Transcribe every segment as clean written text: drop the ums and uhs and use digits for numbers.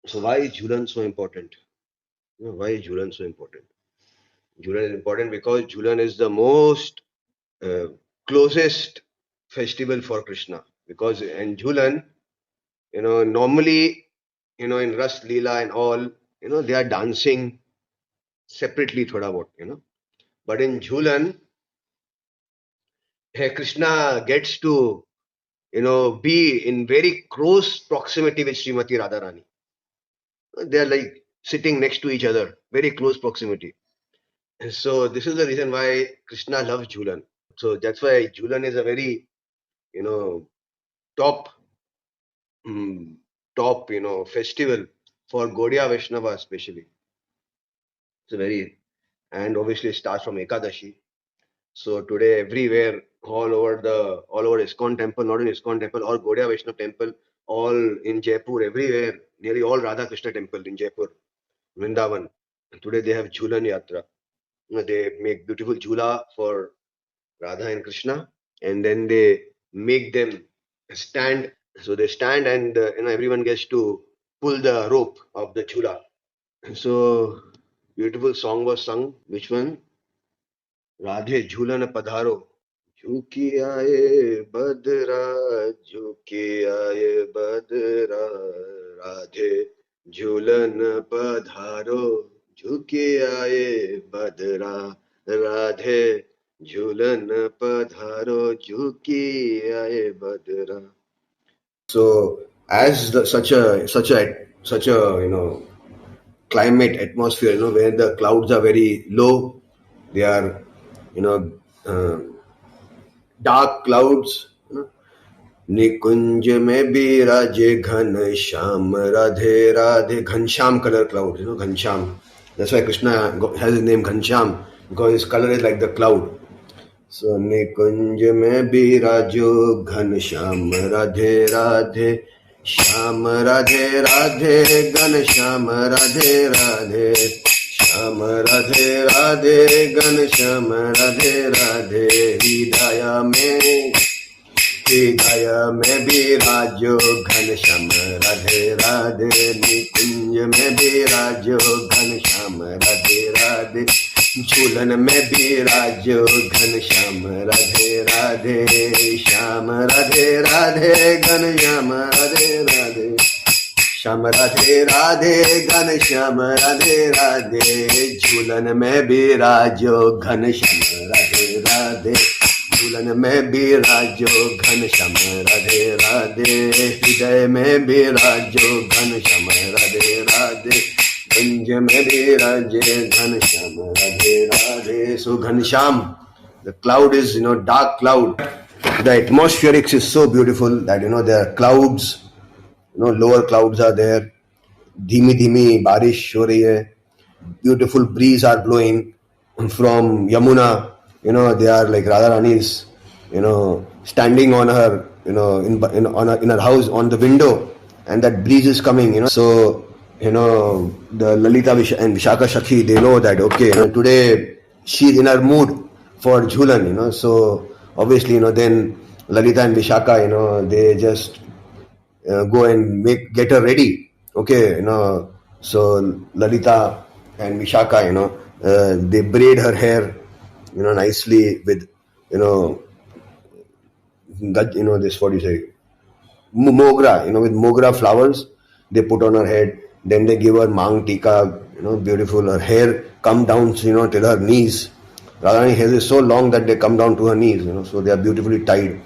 So why is Jhulan so important? Why is Jhulan so important? Jhulan is important because Jhulan is the most uh, closest festival for Krishna. Because in Jhulan, normally, in Ras Leela and all, they are dancing separately, thoda what. But in Jhulan, Krishna gets to, be in very close proximity with Srimati Radharani. They are like sitting next to each other, very close proximity. And so this is the reason why Krishna loves Jhulan. So that's why Jhulan is a very, you know, top, mm, top, festival for Gaudiya Vaishnava especially. It's a very, and obviously it starts from Ekadashi. So today everywhere, all over ISKCON temple, not in ISKCON temple, or Gaudiya Vaishnava temple, all in Jaipur, everywhere, nearly all Radha Krishna temple in Jaipur, Vrindavan. And today they have Jhulan Yatra. They make beautiful Jhula for Radha and Krishna, and then they make them stand. So they stand, and everyone gets to pull the rope of the Jhula. So beautiful song was sung. Which one? Radhe झूलन पधारो झुकी आए बदरा झुकी आए बदरा राधे झूलन पधारो झुकी आए बदरा राधे झूलन पधारो झुकी आए बदरा. So as such a climate atmosphere, where the clouds are very low, they are you know uh, dark clouds. निकुंज में भी राजे घन Shyam Radhe Radhe. Ghansham color cloud, Ghansham. That's why Krishna has his name Ghansham, because his color is like the cloud. So निकुंज में भी राजो घन श्याम राधे राधे श्याम राधे राधे घन श्याम राधे राधे श्याम राधे राधे घन श्याम राधे राधे. हृदय में भी राजो घन श्याम राधे राधे. निकुंज में भी राजो घन श्याम राधे राधे. झूलन में भी राजो घन श्याम राधे राधे. श्याम राधे राधे घन श्याम राधे राधे. श्याम राधे राधे घन श्याम राधे राधे. झूलन में भी राजो घन श्याम राधे राधे. झूलन में भी राजो घन श्याम राधे राधे. हृदय में भी राजो घन श्याम राधे राधे. कुंज में भी राजे घन Shyam Radhe Radhe. So Ghansham, the cloud is dark cloud. The atmospherics is so beautiful that there are clouds, lower clouds are there. धीमी धीमी बारिश हो रही है. Beautiful breeze are blowing from Yamuna. They are like Radharani's, standing on her, in her house on the window, and that breeze is coming. So the Lalita and Vishaka Shakhi, they know that okay, today she's in her mood for Jhulan. So obviously, then Lalita and Vishaka, they just go and get her ready. Okay, so Lalita and Vishaka, they braid her hair, nicely with, this, what do you say, mogra, with mogra flowers, they put on her head. Then they give her mang tika, beautiful. Her hair come down, till her knees. Radharani hair is so long that they come down to her knees, so they are beautifully tied.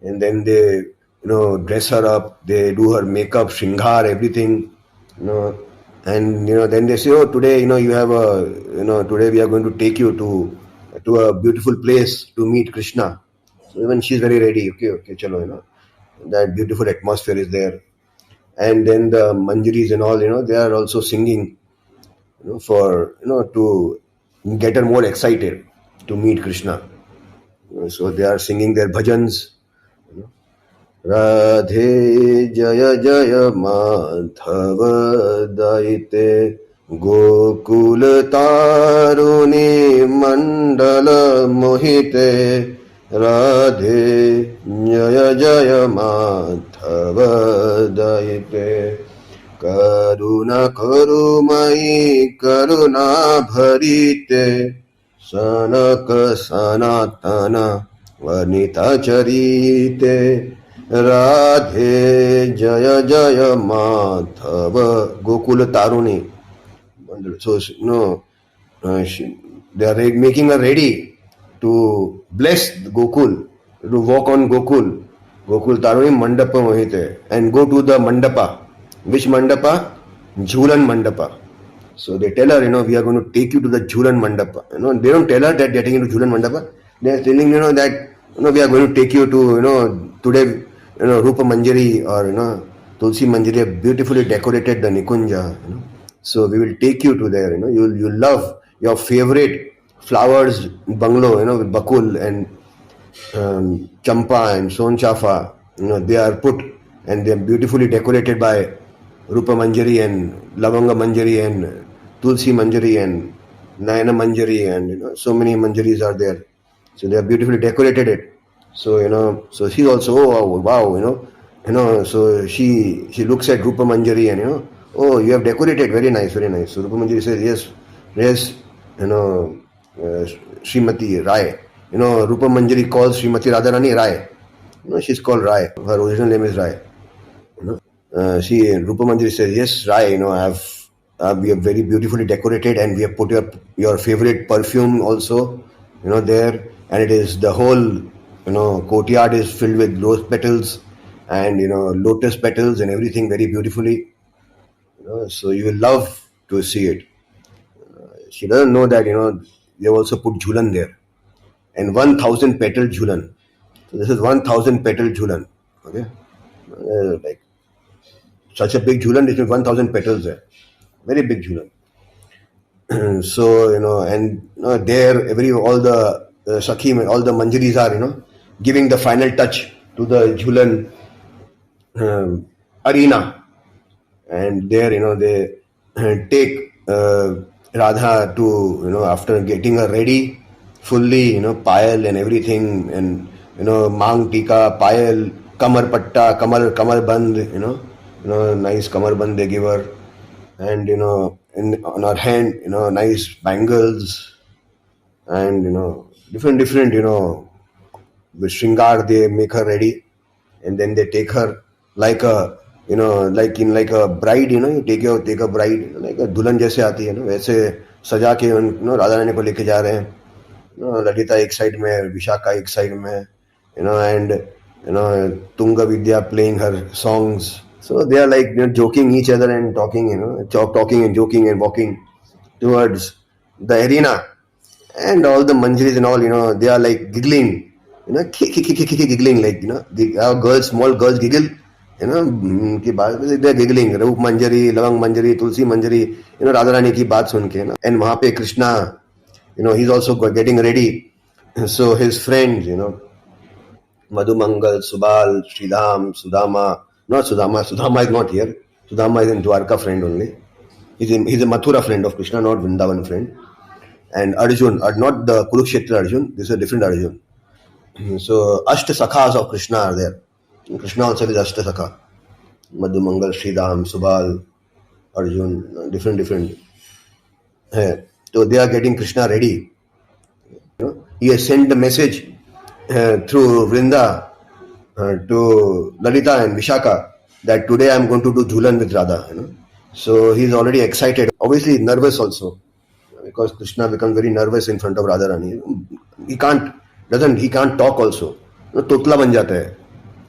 And then they, dress her up, they do her makeup, shringar, everything, and, then they say, oh, today, you have today we are going to take you to a beautiful place to meet Krishna. So even she's very ready, okay, chalo, that beautiful atmosphere is there. And then the manjaris and all, they are also singing, for, to get her more excited to meet Krishna. So they are singing their bhajans. Radhe Jaya Jaya Madhava Daite Gokul Taruni Mandala Mohite Radhe Jaya Jaya Madhava Daite. Karuna karumai karuna bharite sanaka sanatana vanita charite Radhe Jaya Jaya Madhava Gokula Taruni. So, they are making her ready to bless Gokul, to walk on Gokul. Gokul Taruni Mandapa Mohite and go to the Mandapa. Which Mandapa? Jhulan Mandapa. So they tell her, we are going to take you to the Jhulan Mandapa. They don't tell her that they are taking you to Jhulan Mandapa. They are telling, that, we are going to take you to, today, Rupa Manjari or, Tulsi Manjari have beautifully decorated the Nikunja, So we will take you to there, you'll love your favorite flowers bungalow, with Bakul and Champa and Son Chafa, they are put and they are beautifully decorated by Rupa Manjari and Lavanga Manjari and Tulsi Manjari and Nayana Manjari and so many Manjaris are there. So they are beautifully decorated it. So so she's also wow, so she looks at Rupa Manjari and oh, you have decorated, very nice, very nice. So Rupa Manjari says yes, Srimati Rai. Rupa Manjari calls Srimati Radharani Rai. She's called Rai. Her original name is Rai. Rupa Manjari says, yes, Rai, we have very beautifully decorated and we have put your favorite perfume also, there. And it is the whole, courtyard is filled with rose petals and, lotus petals and everything very beautifully. So you will love to see it. She doesn't know that, they also put Jhulan there. And 1,000 petal Jhulan. So this is 1,000 petal Jhulan. Okay. Like such a big Jhulan, it is 1,000 petals there. Very big Jhulan. So, and there all the Sakhim, all the Manjaris are, giving the final touch to the Jhulan arena. And there, they take Radha to, after getting her ready, fully, payal and everything, and, Mang Tika, payal, Kamar Patta, Kamar Band, nice Kamar Band they give her. And, on her hand, nice bangles and, different, with Shringar, they make her ready. And then they take her like a, like a bride, you take a bride, like a dulan जैसे आती है वैसे सजा के राधा रानी को लेके जा रहे हैं ललिता एक साइड में विशाखा एक साइड में and Tunga Vidya playing her songs. So they are like joking each other and talking, talking and joking and walking towards the arena. And all the manjaris and all, they are like giggling, giggling like, small girls giggle, they are giggling. Rup Manjari, Lavang Manjari, Tulsi Manjari, Radharani ki baat sun ke, And wahan pe Krishna, he's also getting ready. So his friends, Madhumangal, Subal, Sridham, Sudama, not Sudama, Sudama is not here. Sudama is in Dwarka friend only. He's a Mathura friend of Krishna, not Vrindavan friend. And Arjun, not the Kurukshetra Arjun, this is a different Arjun. So Ashta Sakhas of Krishna are there. Krishna also is Ashta Sakha. Madhumangal, Sridham, Subal, Arjun, different. So they are getting Krishna ready. He has sent the message through Vrinda to Lalita and Vishaka that today I am going to do Jhulan with Radha. So he is already excited. Obviously nervous also because Krishna becomes very nervous in front of Radharani. He can't talk also. Totla ban jata hai.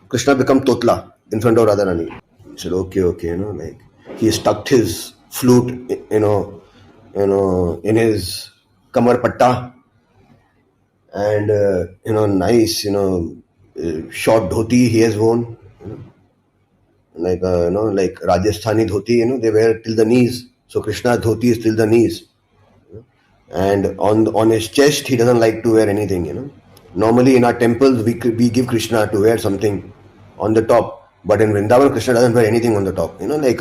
Krishna becomes Totla in front of Radharani. He said, okay, like he stuck his flute, in his kamar patta. And nice short dhoti he has worn, like like Rajasthani dhoti, they wear till the knees. So Krishna's dhoti is till the knees, and on his chest he doesn't like to wear anything. Normally in our temples we give Krishna to wear something on the top, but in Vrindavan Krishna doesn't wear anything on the top. Like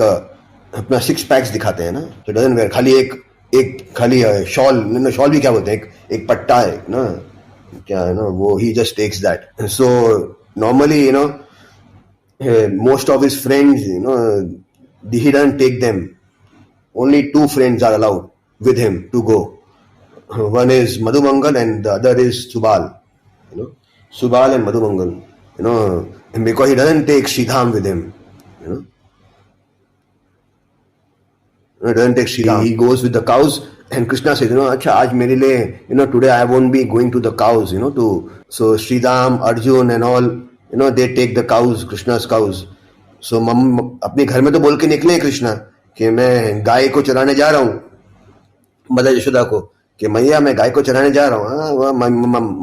अपना 6 packs दिखाते हैं ना, so he doesn't wear. खाली shawl, shawl भी क्या बोलते हैं, एक पट्टा है ना क्या वो he just takes that. So normally most of his friends he doesn't take them. Only two friends are allowed with him to go. One is Madhumangal and the other is Subal. Subal and Madhumangal. And because he doesn't take Sridham with him. He doesn't take Sridham. He goes with the cows. And Krishna says, Acha, aaj mere liye, today I won't be going to the cows, So Sridham, Arjun and all, they take the cows, Krishna's cows. So अपने घर में तो बोल के निकले कृष्णा कि मैं गाय को चराने जा रहा हूँ, मदर यशोदा को, कि मैया मैं गाय को चराने जा रहा हूँ.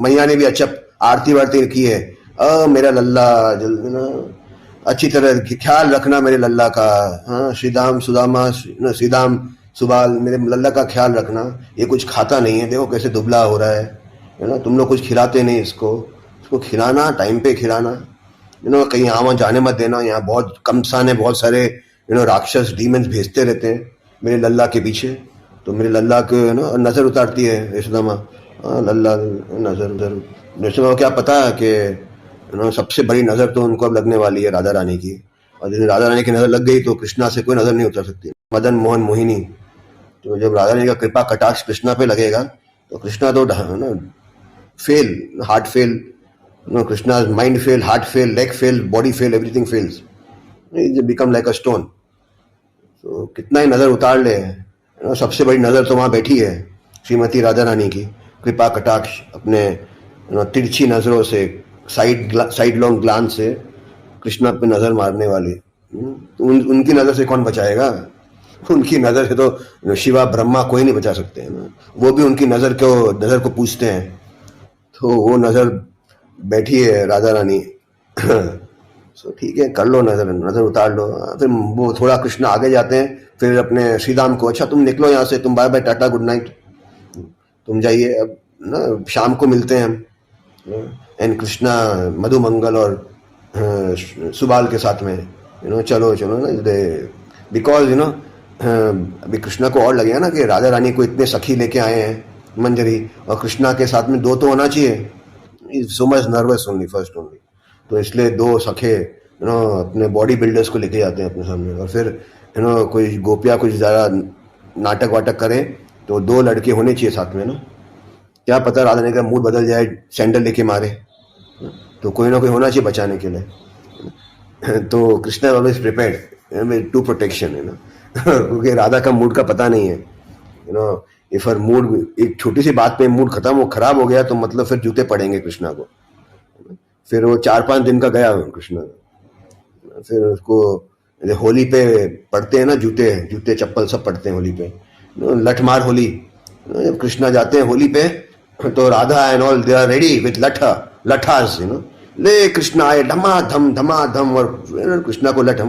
मैया ने भी अच्छा आरती वारती की है. मेरा लल्ला अच्छी तरह ख्याल रखना मेरे लल्ला का. श्रीदाम सुदामा श्रीदाम सुबाल, मेरे लल्ला का ख्याल रखना. ये कुछ खाता नहीं है, देखो कैसे दुबला हो रहा है तुम लोग कुछ खिलाते नहीं इसको खिलाना, टाइम पे खिलाना. कहीं आवा जाने मत देना. यहाँ बहुत कमसान है, बहुत सारे राक्षस डीमंस भेजते रहते हैं मेरे लल्ला के पीछे. तो मेरे लल्ला के नजर उतारती है यशोदा माँ. लल्ला नजर उधर. यशोदा को क्या पता कि सबसे बड़ी नजर तो उनको अब लगने वाली है राधा रानी की. और जब राधा रानी की नजर लग गई तो कृष्णा से कोई नजर नहीं उतर सकती. मदन मोहन मोहिनी. तो जब राधा रानी का कृपा कटाक्ष कृष्णा पे लगेगा तो कृष्णा तो fail, heart fail, Krishna's mind fail, heart fail, leg fail, body fail, everything fails. He become like a stone. So कितना ही नजर उतार ले, सबसे बड़ी नजर तो वहां बैठी है श्रीमती राधा रानी की. कृपा कटाक्ष अपने तिरछी नजरों से, साइड लॉन्ग ग्लांस से कृष्णा पे नजर मारने वाली. उनकी नजर से कौन बचाएगा? उनकी नजर से तो शिवा ब्रह्मा कोई नहीं बचा सकते हैं. वो भी उनकी नजर को पूछते हैं. तो वो नजर बैठी है राधा रानी. सो ठीक है, कर लो नजर उतार लो. फिर वो थोड़ा कृष्णा आगे जाते हैं. फिर अपने श्रीदाम को, अच्छा तुम निकलो यहाँ से, तुम bye bye ta ta good night, तुम जाइए, अब शाम को मिलते हैं हम. एंड कृष्णा मधुमंगल और सुबाल के साथ में चलो बिकॉज अभी कृष्णा को और लगेगा ना कि राधा रानी को इतने सखी लेके आए हैं मंजरी, और कृष्णा के साथ में दो तो होना चाहिए. So much nervous only first only. तो इसलिए दो सखे अपने बॉडी बिल्डर्स को लेके जाते हैं अपने सामने. और फिर कोई गोपिया कुछ ज़्यादा नाटक वाटक करे तो दो लड़के होने चाहिए साथ में. क्या पता राधा रानी का मूड बदल जाए, सैंडल लेके मारे, तो कोई ना कोई होना चाहिए बचाने के लिए. तो Krishna always prepared to protection, क्योंकि राधा का मूड का पता नहीं है. इफ हर मूड, एक छोटी सी बात पे मूड खत्म, वो खराब हो गया तो मतलब फिर जूते पड़ेंगे कृष्णा को. फिर वो 4-5 दिन का गया कृष्णा. फिर उसको होली पे पड़ते हैं ना जूते चप्पल सब पड़ते हैं होली पे. लठमार होली. जब कृष्णा जाते हैं होली पे तो Radha and all they are ready with लठास. ले कृष्णा आए धमाधम. और कृष्णा को लठ,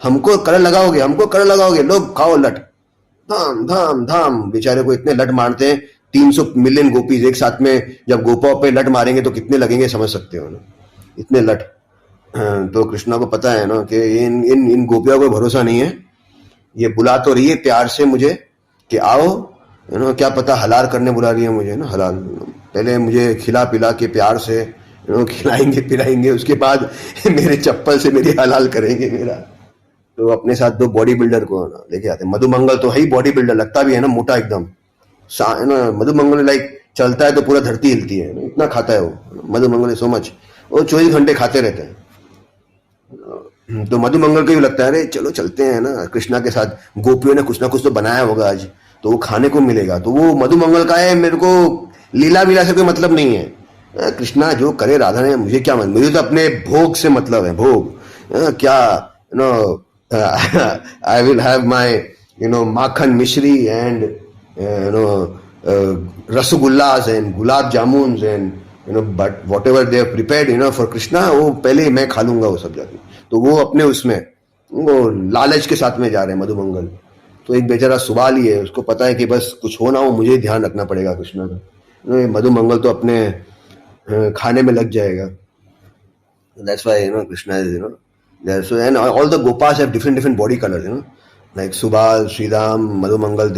हमको कलर लगाओगे, लोग खाओ लठ. धाम. बेचारे को इतने लठ मारते हैं. 300 मिलियन गोपीज एक साथ में जब गोपाओं पे लठ मारेंगे तो कितने लगेंगे समझ सकते हो इतने लठ. तो कृष्णा को पता है कि इन गोपियों को भरोसा नहीं है. ये बुला तो रही है प्यार से मुझे कि आओ, क्या पता हलाल करने बुला रही है मुझे हलाल. पहले मुझे खिला पिला के प्यार से खिलाएंगे पिलाएंगे, उसके बाद मेरे चप्पल से मेरी हलाल करेंगे मेरा. तो अपने साथ दो बॉडी बिल्डर को लेके आते हैं. मधुमंगल तो है ही बॉडी बिल्डर, लगता भी है ना मोटा एकदम. मधुमंगल लाइक चलता है तो पूरा धरती हिलती है, इतना खाता है वो. मधुमंगल सो मच, वो 24 घंटे खाते रहते हैं. तो मधुमंगल को भी लगता है अरे चलो चलते हैं ना कृष्णा के साथ, गोपियों ने कुछ ना कुछ तो बनाया होगा आज, तो वो खाने को मिलेगा. तो वो मधुमंगल का है, मेरे को लीला वीला से कोई मतलब नहीं है. कृष्णा जो करे राधा ने मुझे क्या मतलब, मुझे तो अपने भोग से मतलब है. भोग क्या I will have my makhan mishri and rasagullas and gulab jamuns and but whatever they have prepared for Krishna, वो पहले मैं खा लूंगा वो सब जाके. तो वो अपने उसमें वो लालच के साथ में जा रहे हैं मधुमंगल. तो एक बेचारा सुबाल ही है, उसको पता है कि बस कुछ हो ना हो मुझे ध्यान रखना पड़ेगा कृष्णा का. मधुमंगल तो अपने खाने में लग जाएगा. That's why Krishna is there. So and all the gopas have different body colors, like Subal, Sridham, Madhumangal.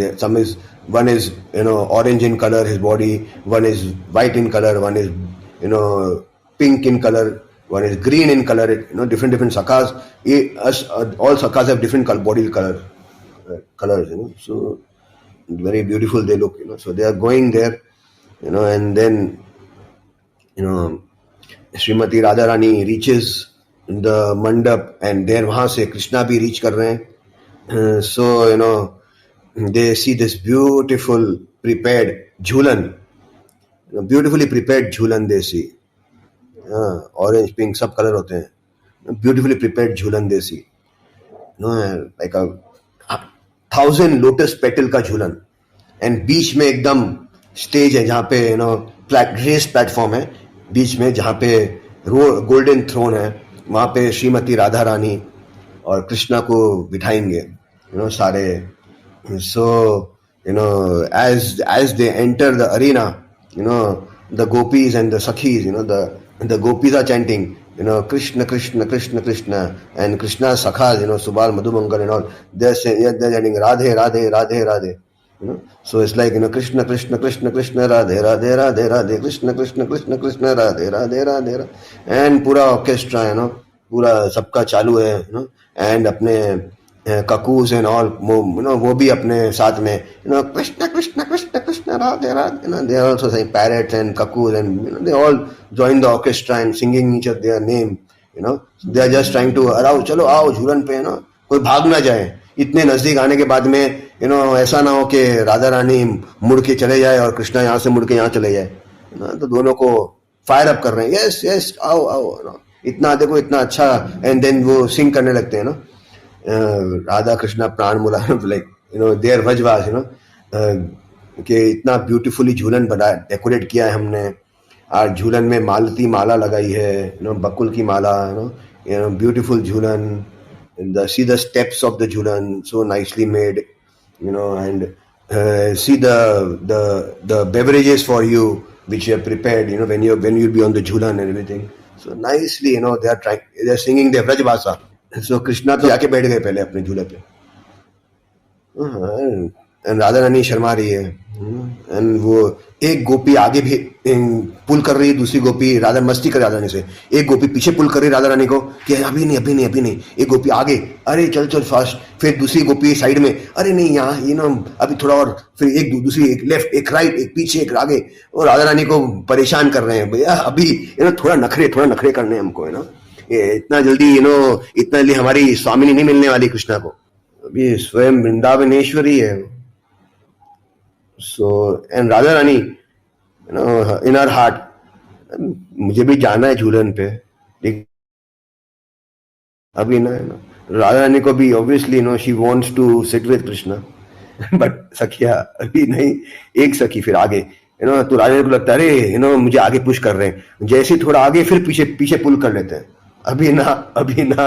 One is orange in color, his body. One is white in color. One is pink in color. One is green in color. Different sakhas. All sakhas have different body colors. So very beautiful they look. So they are going there. And then Srimati Radharani reaches the mandap, and there वहां से Krishna भी reach कर रहे हैं. So they see this beautiful prepared Jhulan, beautifully prepared Jhulan they see. Orange, pink, सब colour होते हैं. Beautifully prepared Jhulan they see. Like a 1,000 lotus petal का झूलन. एंड बीच में एकदम स्टेज है जहाँ पे रेस प्लेटफॉर्म है बीच में, जहाँ पे गोल्डन थ्रोन है. वहाँ पे श्रीमती राधा रानी और कृष्णा को बिठाएंगे सारे. सो as they enter the arena, the gopis and the sakhis, the gopis are chanting, Krishna, Krishna, Krishna, Krishna, and Krishna sakhas, Subal, Madhubankar and all, they're chanting Radhe, Radhe, Radhe, Radhe. So it's like Krishna, Krishna, Krishna, Krishna, Radhe, Radhe, Radhe, Radhe, Krishna, Krishna, Krishna, Krishna, Radhe, Radhe, Radhe, Radhe. And पूरा orchestra पूरा सबका चालू है and अपने kakus and all वो भी अपने साथ में Krishna, Krishna, Krishna, Krishna, Radhe, Radhe. They are also saying parrots and kakus, and they all join the orchestra and singing each of their name. They are just trying to arouse, चलो आओ झूलन पे कोई भाग ना जाए. इतने नजदीक आने के बाद में ऐसा ना हो कि राधा रानी मुड़ के चले जाए और कृष्णा यहाँ से मुड़ के यहाँ चले जाए. तो दोनों को फायर अप कर रहे हैं. यस यस आओ आओ इतना देखो इतना अच्छा. एंड देन वो सिंग करने लगते हैं राधा कृष्णा प्राण मुला लाइक देयर वजवास कि इतना ब्यूटीफुली झूलन बना डेकोरेट किया है हमने. और झूलन में मालती माला लगाई है बकुल की माला. Beautiful Jhulan. See the steps of the Jhulan, so nicely made, and see the beverages for you which are prepared, when you'll be on the Jhulan and everything. So nicely, they are singing their Vraj Bhasa. So Krishna तो जाके बैठ गए पहले अपने झूले पे. And Radha Rani Sharma रही है. एंड वो एक गोपी आगे भी पुल कर रही है, दूसरी गोपी राधा मस्ती कर राधा रानी से. एक गोपी पीछे पुल कर रही राधा रानी को कि अभी नहीं अभी नहीं अभी नहीं. एक गोपी आगे, अरे चल चल फास्ट. फिर दूसरी गोपी साइड में, अरे नहीं यहाँ अभी थोड़ा और. फिर एक दूसरी, एक लेफ्ट एक राइट, एक पीछे एक आगे. और राधा रानी को परेशान कर रहे हैं. भैया अभी थोड़ा नखरे करने हैं हमको. इतना जल्दी हमारी स्वामिनी नहीं मिलने वाली कृष्णा को. अभी स्वयं वृंदावनेश्वरी है. So, and Radha Rani, in her heart, मुझे भी जाना है झूलन पे. अभी राधा रानी को भी obviously she wants to sit with Krishna, but सखिया अभी नहीं. एक सखी फिर आगे, तो राधा रानी को लगता है अरे मुझे आगे पुश कर रहे हैं. जैसे थोड़ा आगे फिर पीछे पुल कर लेते हैं. अभी ना.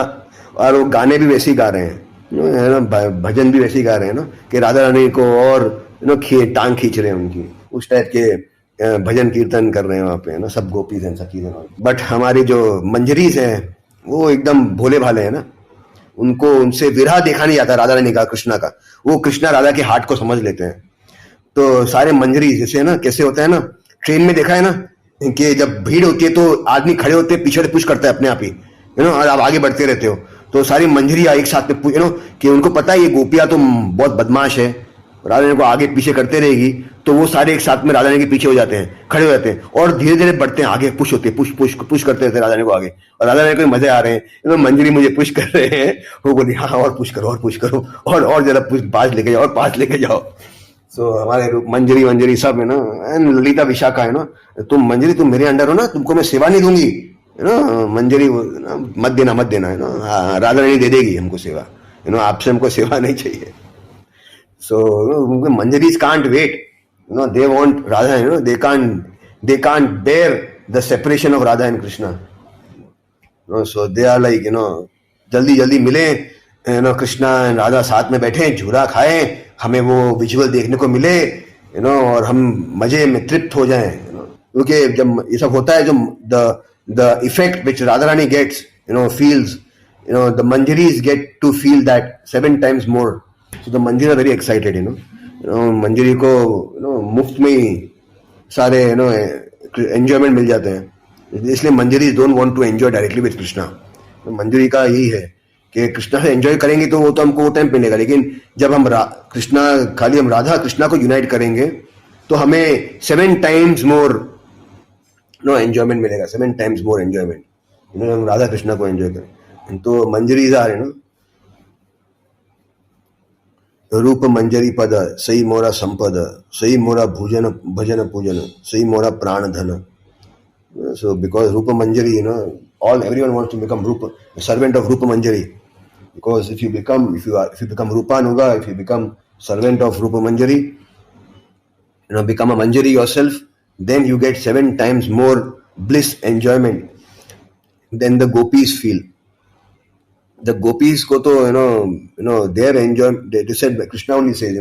और वो गाने भी वैसे ही गा रहे हैं, भजन भी वैसे ही गा रहे हैं कि राधा रानी को और टांग खींच रहे हैं उनकी. उस टाइप के भजन कीर्तन कर रहे हैं वहाँ पे सब गोपीज हैं सखीज हैं. बट हमारी जो मंजरीज हैं वो एकदम भोले भाले हैं उनको उनसे विरह देखा नहीं जाता राधा रानी का कृष्णा का. वो कृष्णा राधा के हार्ट को समझ लेते हैं. तो सारे मंजरी जैसे कैसे होता है ट्रेन में देखा है कि जब भीड़ होती है तो आदमी खड़े होते हैं, पीछे पुश करता है अपने आप ही, और आप आगे बढ़ते रहते हो. तो सारी मंजरियां एक साथ में कि उनको पता है ये गोपियां तो बहुत बदमाश है, राधा रानी को आगे पीछे करते रहेगी. तो वो सारे एक साथ में राधा रानी के पीछे हो जाते हैं, खड़े हो जाते हैं और धीरे धीरे बढ़ते हैं आगे. पुश होते हैं, पुश करते रहते हैं राधा रानी को आगे. और राधा रानी को मजे आ रहे हैं, मंजरी मुझे पुश कर रहे हैं. वो बोली हाँ और पुश करो और जरा पास लेके जाओ और पास लेके जाओ. सो हमारे मंजरी सब है एंड ललिता विशाखा है तुम मंजरी तुम मेरे अंडर हो तुमको मैं सेवा नहीं दूंगी. मंजरी मत देना राधा रानी दे देगी हमको सेवा. आपसे हमको सेवा नहीं चाहिए. So Manjaris can't wait. They want Radha. They can't bear the separation of Radha and Krishna. So they are like जल्दी मिले. कृष्णा एंड राधा साथ में बैठे, झूला खाएं, हमें वो विजुअल देखने को मिले, और हम मजे में तृप्त हो जाएं. क्योंकि जब ये सब होता है, जो the effect which Radharani gets, feels, the Manjaris get to feel that 7 times more. So the Manjari are very excited, Manjari को मुफ्त में ही सारे enjoyment मिल जाते हैं. इसलिए manjaris don't want to enjoy directly with Krishna. मंजरी का यही है कि कृष्णा से एंजॉय करेंगे तो वो तो हमको वो टाइम पे मिलेगा, लेकिन जब हम कृष्णा खाली हम राधा कृष्णा को यूनाइट करेंगे तो हमें 7 times मोर एंजॉयमेंट मिलेगा, 7 times मोर एंजॉयमेंट. हम राधा कृष्णा को एंजॉय करें तो मंजरीज आ रहे रूप मंजरी पद सही मोरा संपद सही मोरा भूजन भजन पूजन सही मोरा प्राण धन. So because Rupa Manjari, everyone wants to become Rupa, a servant of Rupa Manjari. Because if you become Rupanuga, if you become servant of Rupa Manjari, become a Manjari yourself, then you get 7 times more bliss, enjoyment than the gopis feel. The gopis ko to, their enjoyment, they said, Krishna only says,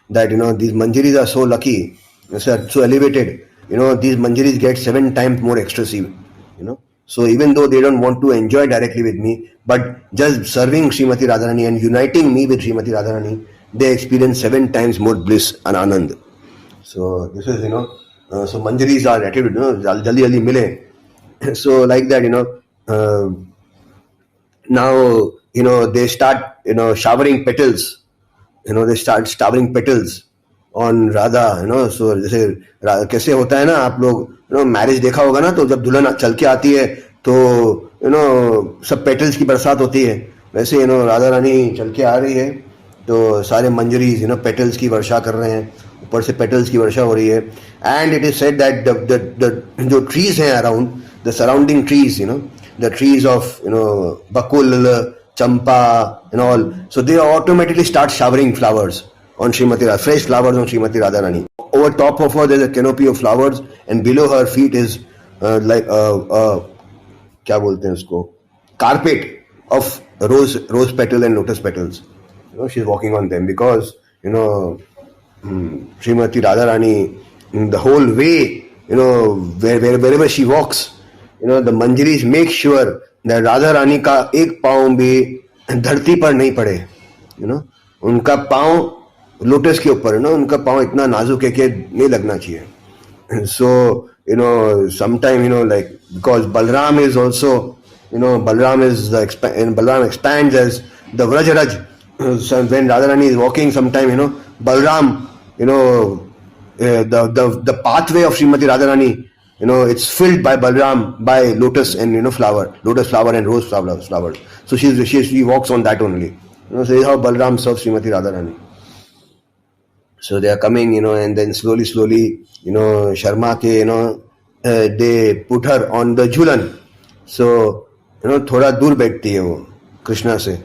that, these Manjaris are so lucky, so elevated. These manjaris get 7 times more ecstasy. So even though they don't want to enjoy directly with me, but just serving Srimati Radharani and uniting me with Srimati Radharani, they experience 7 times more bliss and anand. So this is, so manjaris are attitude, jaldi mile. So like that, now, they start, showering petals. They start showering petals on Radha, so जैसे कैसे होता है ना, आप लोग marriage देखा होगा ना, तो जब दुल्हन चल के आती है तो सब पेटल्स की बरसात होती है, वैसे राधा रानी चल के आ रही है तो सारे मंजरीज पेटल्स की वर्षा कर रहे हैं, ऊपर से पेटल्स की वर्षा हो रही है. And it is said that the जो ट्रीज हैं around, the surrounding trees, the trees of Bakul, Champa and all, so they automatically start showering flowers on Srimati Radha, fresh flowers on Srimati Radharani. Over top of her there is a canopy of flowers and below her feet is like क्या बोलते हैं उसको, carpet of rose petal and lotus petals. She's walking on them because Srimati Radharani, the whole way, wherever she walks, the manjaris make sure that Radharani का एक पाँव भी धरती पर नहीं पड़े. उनका पाँव लोटस के ऊपर, उनका पाँव इतना नाजुक है कि नहीं लगना चाहिए. So sometime like because Balram is also Balram expands as the Vrajaraj. So when Radharani is walking, sometime Balram, the pathway of Srimati Radharani, it's filled by Balram, by lotus and lotus flower and rose flowers. So she walks on that only. So this is how Balram serves Srimati Radharani. So they are coming, and then slowly, Sharma ke, they put her on the Jhulan. So, thoda dur बैठती है वो कृष्णा से.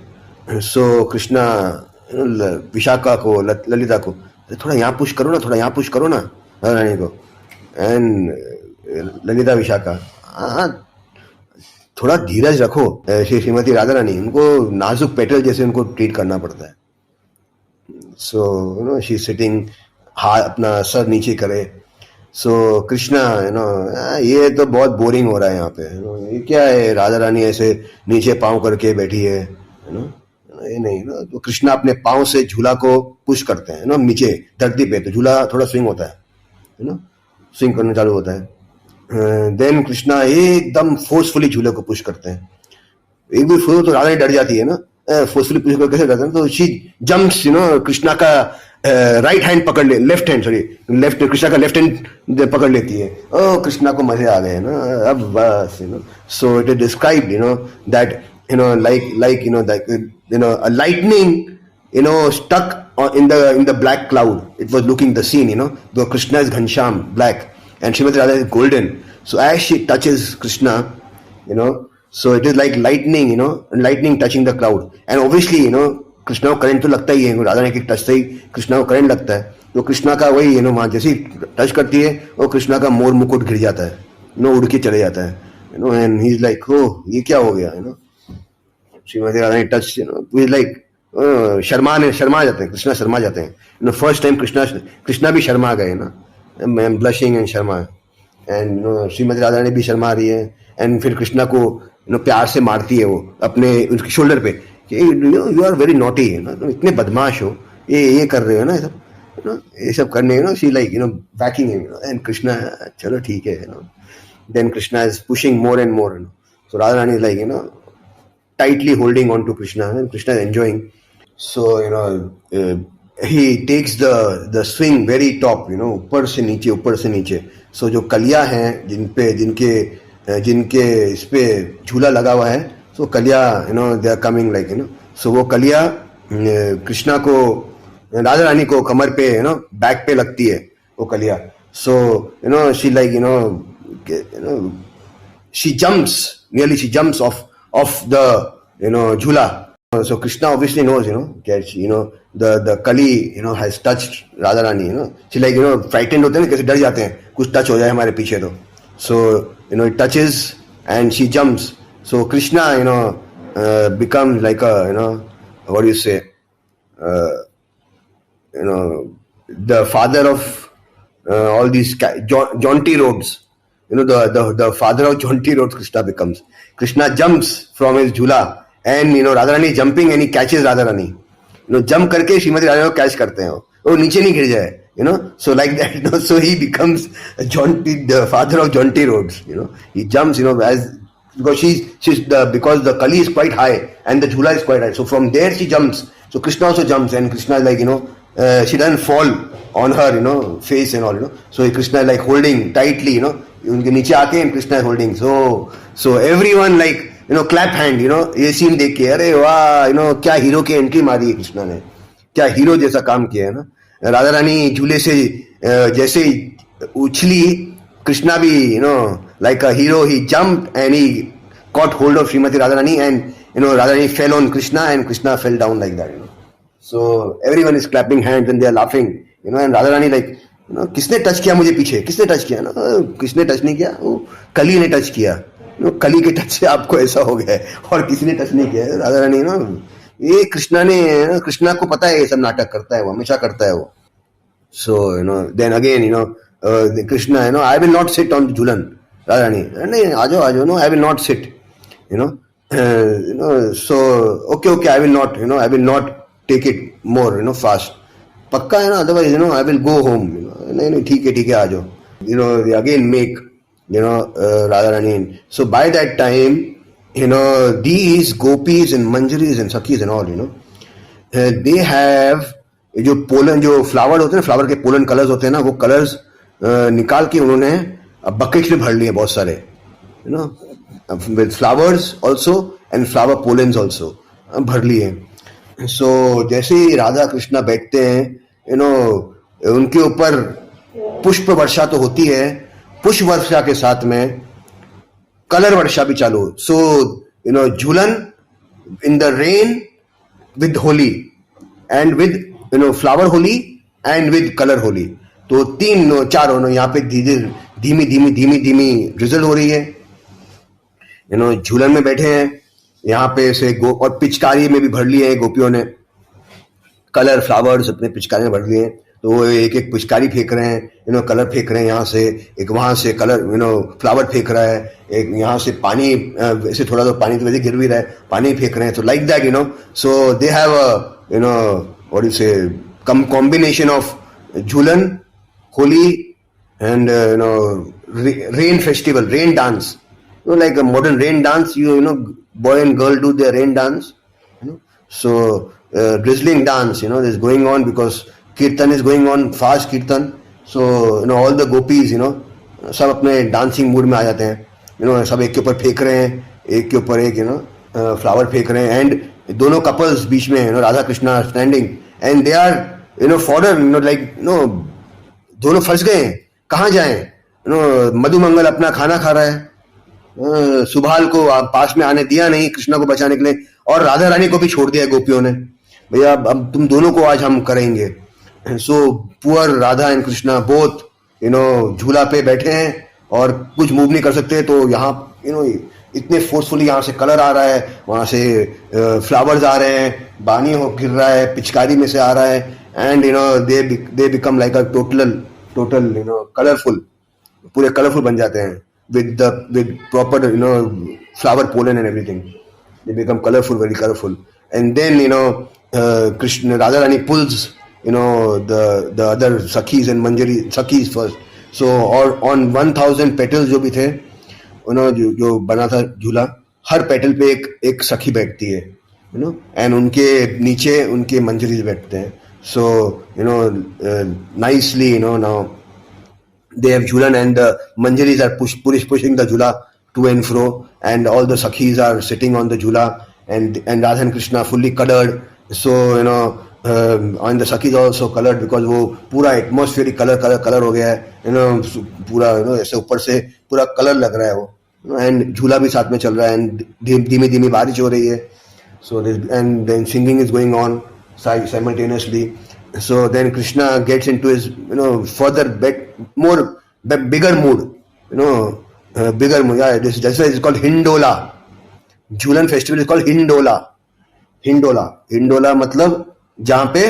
So Krishna, Vishakha को, ललिता को, थोड़ा यहाँ push करो ना, थोड़ा यहाँ पुश करो ना रानी को. And ललिता विशाखा, थोड़ा धीरज रखो. श्रीमती राधा रानी, उनको नाजुक पेटल जैसे उनको ट्रीट करना पड़ता है. So शी सिटिंग, हाथ अपना सर नीचे करे. सो कृष्णा, ये तो बहुत बोरिंग हो रहा है यहाँ पे. ये क्या है, राधा रानी ऐसे नीचे पाँव करके बैठी है. ये नहीं, तो कृष्णा अपने पाँव से झूला को पुश करते हैं नीचे धरती पे, तो झूला थोड़ा स्विंग होता है, स्विंग करना चालू होता है. देन कृष्णा एकदम फोर्सफुली झूले को पुश करते हैं. एक भी फुल तो राधा डर जाती है ना, फोर्सफुली पुश करके कैसे करते हैं. तो शी जंप्स, कृष्णा का राइट हैंड पकड़ ले, लेफ्ट कृष्णा का लेफ्ट हैंड पकड़ लेती है. ओ कृष्णा को मजे आ गए ना अब बस. So it is described that a lightning stuck in the black cloud. It was looking the scene, though Krishna is Ghansham, black, and Srimati Radha is golden. So as she touches Krishna, so it is like lightning, lightning touching the cloud. And obviously, Krishna को current तो लगता ही है, राधा ने की touch से ही कृष्णा को current लगता है. तो कृष्णा का वही वहां जैसे टच करती है और कृष्णा का मोर मुकुट गिर जाता है, उड़ के चले जाता है. एंड ही इज लाइक, ओ ये क्या हो गया. श्रीमती राधा ने टच, लाइक शर्मा जाते हैं, कृष्णा शर्मा जाते हैं. फर्स्ट टाइम कृष्णा भी शर्मा गए ना, I am blushing and Sharma. And Shrimati Radha ने भी शर्मा रही है. एंड फिर कृष्णा को प्यार से मारती है वो अपने उसके शोल्डर पे, यू आर वेरी नॉटी, इतने बदमाश हो, ये कर रहे हो ना, ये सब करने, शी लाइक वैकिंग. एंड कृष्णा, चलो ठीक है, then Krishna is pushing more and more. So Radharani is like, tightly holding on to Krishna, and Krishna is enjoying. So, he takes the swing very top, ऊपर से नीचे. So जो कलियां हैं जिनके इस पे झूला लगा हुआ है, so कलियां, they are coming like, so वो कलियां कृष्णा को, राधा रानी को कमर पे, बैक पे लगती है वो कलियां. So, she like, she jumps off the, झूला. So Krishna obviously knows, that, the Kali, has touched Radharani, She like, frightened होते हैं, कैसे डर जाते हैं, कुछ touch हो जाए हमारे पीछे तो. So, it touches and she jumps. So Krishna, becomes like a, what do you say, the father of all these jaunty roads. The father of jaunty roads Krishna becomes. Krishna jumps from his झूला. And Radharani jumping and he catches Radharani. Jump करके श्रीमती राधा को catch करते हैं वो नीचे नहीं गिर जाए. So like that, so he becomes the father of jaunty roads. He jumps, because because the Kali is quite high and the झूला is quite high. So from there she jumps. So Krishna also jumps, and Krishna is like, she doesn't fall on her, face and all, So Krishna is like holding tightly, उनके नीचे आके and Krishna is holding. So everyone like, clap hand, ये scene देख के, अरे वाह, क्या hero की एंट्री मारी है कृष्णा ने, क्या हीरो जैसा काम किया है ना. राधा रानी झूले से जैसे उछली, कृष्णा भी, like a hero, he jumped and he caught hold of Srimati Radharani, and Radharani fell on Krishna and Krishna fell down like that. So everyone is clapping hands and they are laughing, and Radharani like, किसने touch किया मुझे पीछे, किसने touch किया ना, किसने touch नहीं किया, वो कली ने टच किया. कली के टच से आपको ऐसा हो गया है और किसी ने टच नहीं किया. राधा रानी ये कृष्णा को पता है ये सब नाटक करता है, वो हमेशा करता है वो. So then again Krishna I will not sit on झूलन. राधा रानी नहीं, आ जाओ, no, I will not sit, so okay, I will not, I will not take it more, fast. पक्का है ना, otherwise I will go home. नहीं ठीक है आ जाओ. They again make Radharani. So by that time, these gopis and manjaris and sakhis and all, they have जो pollen, जो flower होते हैं, फ्लावर के पोलन कलर्स होते हैं ना, वो कलर्स निकाल के उन्होंने बकेट्स में भर लिए बहुत सारे, with flowers also and flower pollens also भर लिए. So जैसे ही राधा कृष्णा बैठते हैं, उनके ऊपर पुष्प वर्षा तो होती है, पुष्प वर्षा के साथ में कलर वर्षा भी चालू. So Jhulan in the rain with Holi and with flower Holi and with color Holi. तो तीन चार यहाँ पे धीमी रिजल्ट हो रही है. झूलन में बैठे हैं, यहाँ पे से और पिचकारी में भी भर लिए हैं गोपियों ने, कलर फ्लावर्स अपने पिचकारी में भर लिए हैं. तो वो एक एक पिचकारी फेंक रहे हैं, कलर फेंक रहे हैं, यहाँ से एक, वहां से कलर फ्लावर फेंक रहा है, एक यहाँ से पानी, वैसे थोड़ा तो पानी तो वैसे गिर भी रहा है, पानी फेंक रहे हैं. तो like that, so they have what do you say, combination of Jhulan, Holi, and rain festival, rain dance. Like a modern rain dance, boy and girl do their rain dance. So drizzling dance, is going on because kirtan is going on, fast kirtan. So all the gopis, सब अपने dancing mood में आ जाते हैं. सब एक के ऊपर फेंक रहे हैं, एक के ऊपर एक फ्लावर फेंक रहे हैं, एंड दोनों कपल्स बीच में, Radha Krishna standing, and they are फॉरन, लाइक दोनों फंस गए, कहाँ जाएं. मधुमंगल अपना खाना खा रहा है, सुभाल को पास में आने दिया नहीं कृष्णा को बचाने के लिए, और राधा रानी को भी छोड़ दिया गोपियों ने, भैया अब तुम दोनों को आज हम करेंगे. So poor Radha and Krishna both झूला पे बैठे हैं और कुछ मूव नहीं कर सकते. तो यहाँ इतने फोर्सफुली यहाँ से कलर आ रहा है, वहां से फ्लावर्स आ रहे हैं, बानी हो गिर रहा है, पिचकारी में से आ रहा है, and they become like a total colourful, पूरे कलरफुल बन जाते हैं with proper flower pollen and everything. They become colorful, very colorful. And then Krishna, Radha Rani pulls the other sakhis and manjari sakhis first. So or on 1000 petals जो भी थे, जो बना था झूला, हर पेटल पे एक सखी बैठती है, एंड उनके नीचे उनके मंजरीज बैठते हैं. सो nicely, now they have Jhulan, and the manjaris are pushing the jhula to and fro, and all the sakhis are sitting on the jhula, and Radha and Krishna fully colored. So and the sakhis also colored, because वो पूरा atmospheric color हो गया है, पूरा ऐसे ऊपर से पूरा कलर लग रहा है वो, and झूला भी साथ में चल रहा है, and धीमी धीमी बारिश हो रही है. So and then singing is going on simultaneously. So then Krishna gets into his further bigger mood, bigger mood. Yeah, that's why it's called Hindola. Jhulan festival is called Hindola. Hindola मतलब जहाँ पे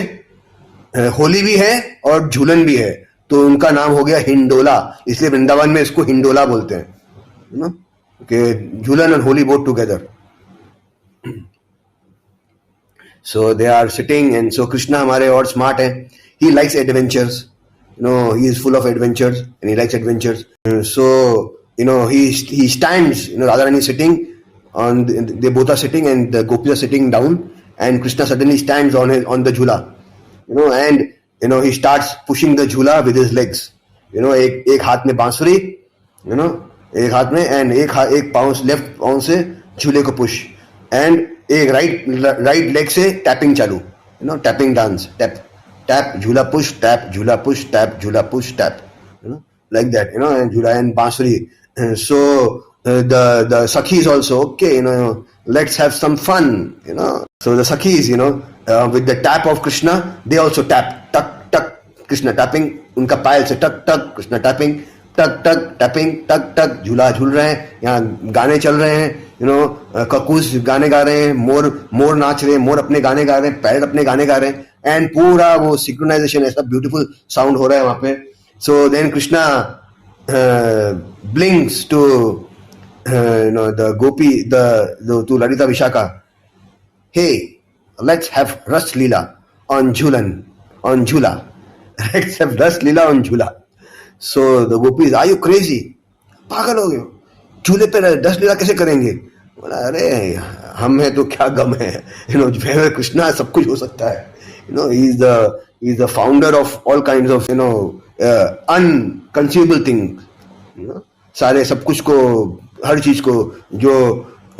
होली भी है और झूलन भी है, तो उनका नाम हो गया हिंडोला. इसलिए वृंदावन में इसको हिंडोला बोलते हैं, कि झूलन और Holi both together. So they are sitting, and so Krishna हमारे और smart है. He likes adventures, he is full of adventures, and he likes adventures. So he stands, Radha Rani is sitting on they both are sitting, and the gopis are sitting down, and Krishna suddenly stands on the jhula, and he starts pushing the jhula with his legs. एक हाथ में बांसुरी, एक हाथ में, and एक पाँव left पाँव से झूले को पुश, and एक राइट लेग से टैपिंग चालू, टैपिंग डांस, टैप झूला पुश, टैप झूला पुश, टैप झूला push, tap, like that, and झूला and bansuri. So the sakhis also, okay, let's have some fun, So the sakhis, with the tap of Krishna, they also tap, tuck tuck, Krishna tapping, उनका पायल से tuck tuck, Krishna tapping, टक टक tapping, टक टक झूला झूल रहे हैं, यहाँ गाने चल रहे हैं, ककूस गाने गा रहे हैं, मोर नाच रहे हैं, मोर अपने गाने गा रहे हैं, पैरट अपने गाने गा रहे हैं, एंड पूरा वो सिंक्रोनाइजेशन ऐसा ब्यूटीफुल साउंड हो रहा है वहां पे. So then Krishna blinks to the gopi to Lalita Vishakha, hey let's have Raas Leela on jhula, let's have Raas Leela on jhula. So the gopis, are you crazy? पागल हो गए, झूले पे रस लीला कैसे करेंगे? बोला अरे हम हैं तो क्या गम है, कृष्णा सब कुछ हो सकता है, he is the founder of all kinds of unconceivable things, सारे सब कुछ को, हर चीज को, जो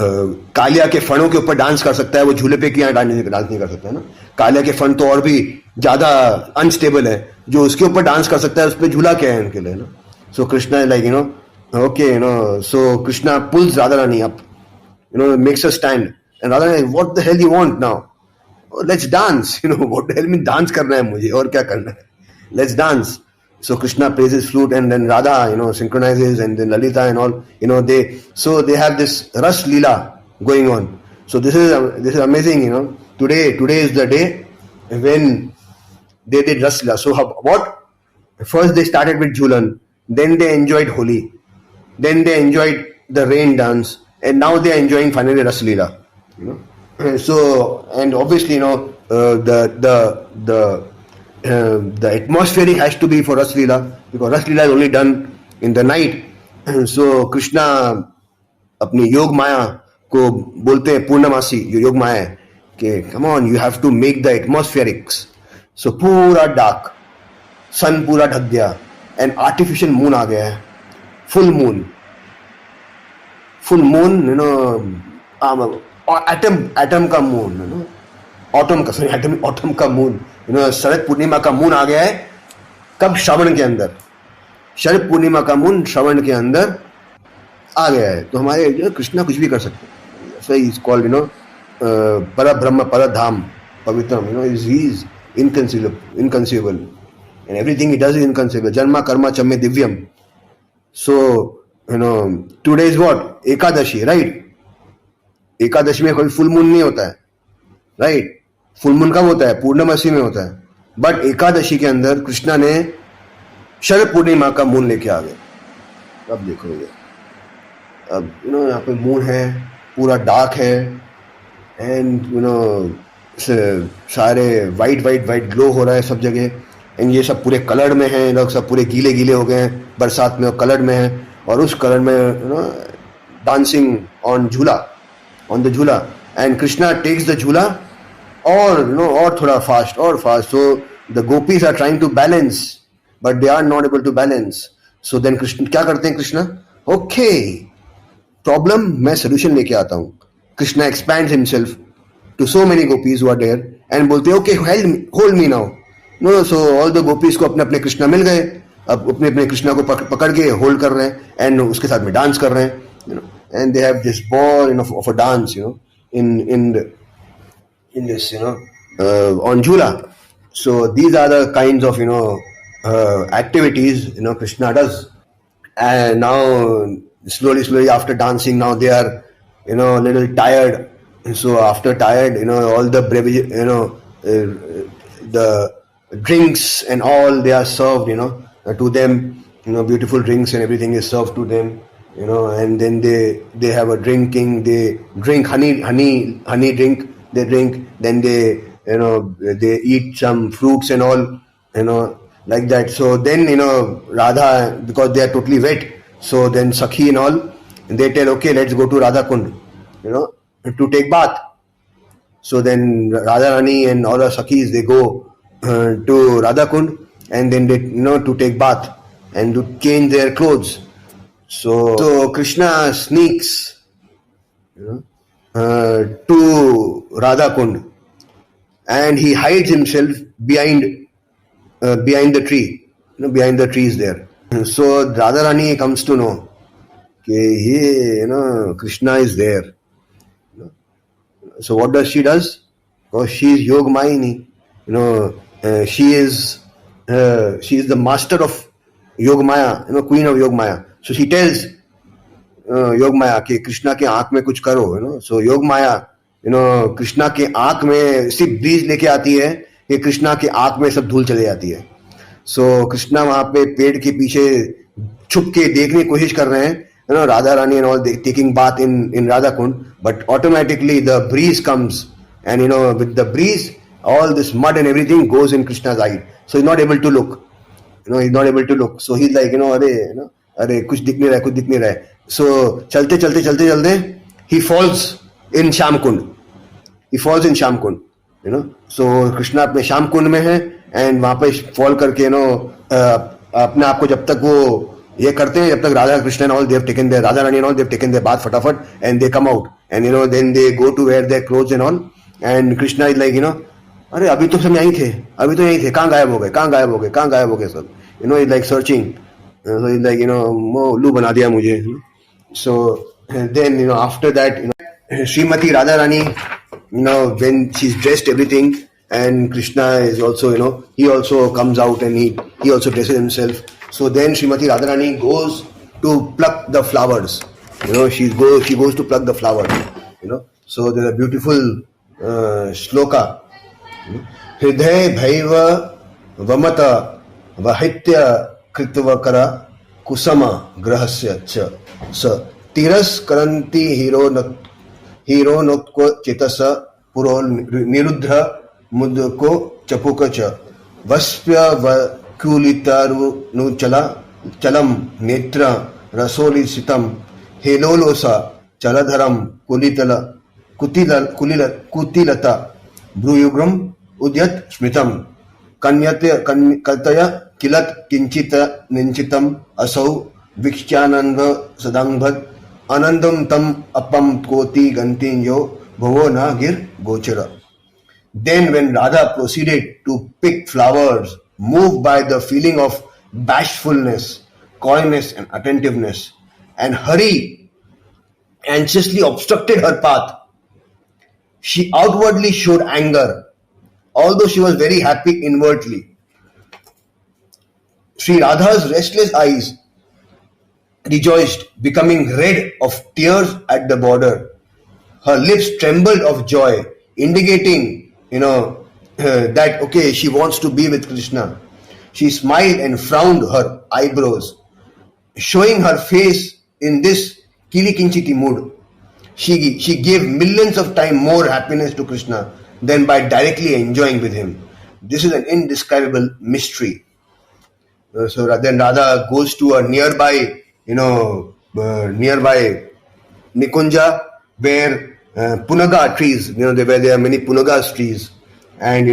कालिया के फणों के ऊपर डांस कर सकता है वो झूले पे क्या डांस नहीं कर सकता है ना. कालिया के फण तो और भी ज्यादा अनस्टेबल है, जो उसके ऊपर डांस कर सकता है उस पर झूला क्या है उनके लिए ना. So Krishna like okay, so Krishna pulls Radharani up, makes her stand, and Radharani, what the hell you want now? Oh, let's dance, what the hell mean dance करना है मुझे, और क्या करना है, let's dance. So Krishna plays his flute, and then Radha, synchronizes, and then Lalita and all, they have this Ras Leela going on. So this is amazing, Today is the day when they did Ras Leela. So what? First they started with Jhulan, then they enjoyed Holi, then they enjoyed the rain dance, and now they are enjoying finally Ras Leela. So, and obviously, the atmospheric has to be for Ras Leela, because Ras Leela is only done in the night. So Krishna अपनी योग माया को बोलते हैं पूर्णमासी, जो योग माया है, कि come on, you have to make the atmospherics. So पूरा डार्क, सन पूरा ढक गया, एंड आर्टिफिशियल मून आ गया है, फुल मून, एटम का मून, ऑटम का मून, शरद पूर्णिमा का मून आ गया है. कब? श्रावण के अंदर. शरद पूर्णिमा का मून श्रावण के अंदर आ गया है. तो हमारे कृष्णा कुछ भी कर सकते हैं. सो इज कॉल्ड पर ब्रह्म, पर धाम, पवित्रम. He is inconceivable, and everything he does is inconceivable. Janma karma chamme divyam. So today is what? Ekadashi, right? Ekadashi में कोई फुल मून नहीं होता है, राइट? फुल मून कब होता है? पूर्णमासी में होता है. बट एकादशी के अंदर कृष्णा ने शरद पूर्णिमा का मून लेके आ गए. अब देखो ये, अब यहाँ पे मून है, पूरा डार्क है, एंड सारे वाइट ग्लो हो रहा है सब जगह, एंड ये सब पूरे कलर में हैं. लोग सब पूरे गीले हो गए हैं बरसात में, और कलर में है, और उस कलर में dancing on Jhula, on the Jhula, and Krishna takes the Jhula or thoda fast or fast. So the gopis are trying to balance, but they are not able to balance. So then Krishna क्या करते हैं Krishna? Okay, problem मैं solution लेके आता हूँ. Krishna expands himself to so many gopis who are there and बोलते हैं okay, hold me now. No, so all the gopis को अपने अपने कृष्णा मिल गए. अब अपने अपने कृष्णा को पकड़ के होल्ड कर रहे हैं एंड उसके साथ में डांस कर रहे हैं, and they have this ball of a dance, in this, on Jhula. So these are the kinds of activities Krishna does. And now slowly after dancing, now they are a little tired. So after tired, all the beverage, the drinks and all, they are served to them, beautiful drinks and everything is served to them, and then they have a drinking, they drink honey drink, they drink, then they eat some fruits and all, like that. So then Radha, because they are totally wet, so then Sakhi and all, they tell, okay, let's go to Radha Kund, to take bath. So then Radha Rani and all the Sakhis, they go to Radha Kund, and then they to take bath and to change their clothes. So Krishna sneaks to Radha Kund, and he hides himself behind the tree, behind the trees there. So Radha Rani comes to know that Krishna is there. So what does she does? Because she is Yogmayini, she is the master of Yogmaya, queen of Yogmaya. So she tells Yogmaya कि कृष्णा के आंख में कुछ करो, so Yogmaya Krishna के आंख में सिर्फ ब्रीज लेके आती है कि कृष्णा के आंख में सब धूल चले जाती है. So कृष्णा वहां पे पेड़ के पीछे छुप के देखने की कोशिश कर रहे हैं, Radha Rani and all, they taking bath in Radha Kund, but automatically the breeze comes, and with the breeze, all this mud and everything goes in Krishna's eye, so he's not able to look. He's not able to look. So he's like, अरे कुछ दिख नहीं रहा है. So चलते he falls in Sham Kund. So Krishna अपने Sham Kund में है, and वहां पे fall करके अपने आप को जब तक वो ये करते हैं, जब तक Radha Krishna and all, they have taken their, Radha Rani and all, they have taken their bath फटाफट, and they come out, and then they go to wear their clothes and all, and Krishna is like, अरे अभी तो सब यहीं थे, कहाँ गायब हो गए सब, he's like searching. So he's like, उल्लू बना दिया मुझे. So then after that, Srimati Radha Rani, when she's dressed everything, and Krishna is also, he also comes out and he also dresses himself. So then Srimati Radharani goes to pluck the flowers. She goes to pluck the flowers. So there's a beautiful shloka. Hridhay bhaiva vamata vahitya kritvakara kusama grahasya cha sa tiras karanti hero notko chetasa puro nirudra mudko chapuka cha vaspya Kulitaru chala chalam netra rasoli sitam helolosa chaladharam kutilata bruyugram udyat smritam kataya kilat kinchita ninchitam asau vikshyananda sadangbhat anandam tam appam koti gantinyo bhavo na gir gochara. Then when Radha proceeded to pick flowers, moved by the feeling of bashfulness, coyness and attentiveness, and hurry anxiously obstructed her path, she outwardly showed anger, although she was very happy inwardly. Sri Radha's restless eyes rejoiced, becoming red of tears at the border. Her lips trembled of joy, indicating that okay, she wants to be with Krishna. She smiled and frowned her eyebrows, showing her face in this kilikinchiti mood. She gave millions of times more happiness to Krishna than by directly enjoying with him. This is an indescribable mystery. So then Radha goes to a nearby Nikunja, where punaga trees, where there are many punaga trees, and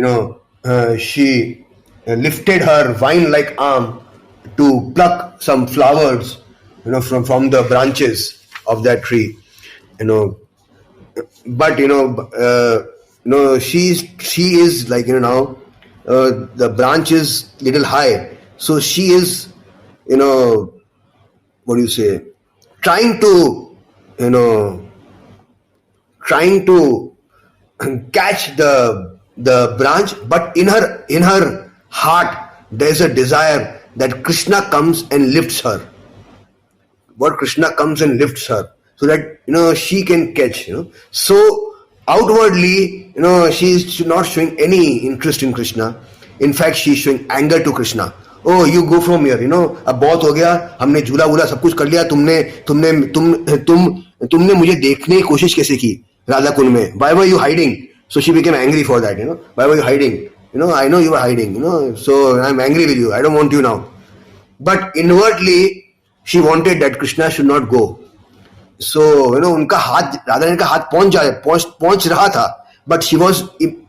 she lifted her vine-like arm to pluck some flowers, from the branches of that tree, but she is like, now the branch is little high, so she is, what do you say, trying to you know trying to catch the branch, but in her heart there's a desire that Krishna comes and lifts her. What Krishna comes and lifts her, so that she can catch. So outwardly, she is not showing any interest in Krishna. In fact, she is showing anger to Krishna. Oh, you go from here. अब बहुत हो गया, हमने झूला वूला सब कुछ कर लिया, तुमने मुझे देखने की कोशिश कैसे की राधा कुंड में? Why were you hiding? So she became angry for that. Why were you hiding? I know you were hiding. So I'm angry with you. I don't want you now. But inwardly, she wanted that Krishna should not go. So उनका हाथ, राधा रानी का हाथ पहुंच रहा था, but she was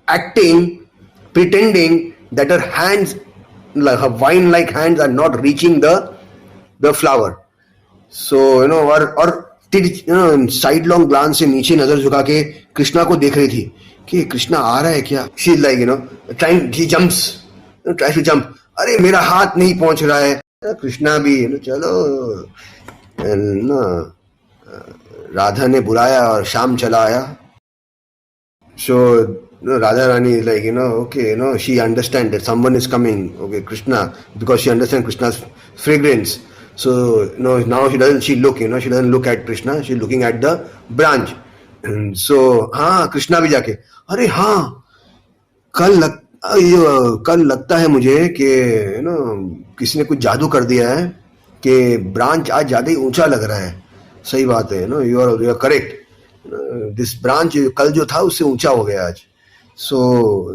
acting, pretending that her hands, her vine-like hands, are not reaching the flower. So और sidelong glance से नीचे नजर झुका के कृष्णा को देख रही थी कि कृष्णा आ रहा है क्या. She is like trying, she jumps, tries to jump. अरे मेरा हाथ नहीं पहुंच रहा है. कृष्णा भी चलो राधा ने बुलाया और शाम चला आया. So Radha Rani is like, okay, she understands that someone is coming, okay, Krishna, because she understands Krishna's fragrance. So now she doesn't look at Krishna, she's looking at the branch. And so Krishna भी जाके, अरे हाँ, कल लगता है मुझे कि किसी ने कुछ जादू कर दिया है कि ब्रांच आज ज्यादा ही ऊंचा लग रहा है. सही बात है, you are correct. This branch कल जो था उससे ऊंचा हो गया आज. So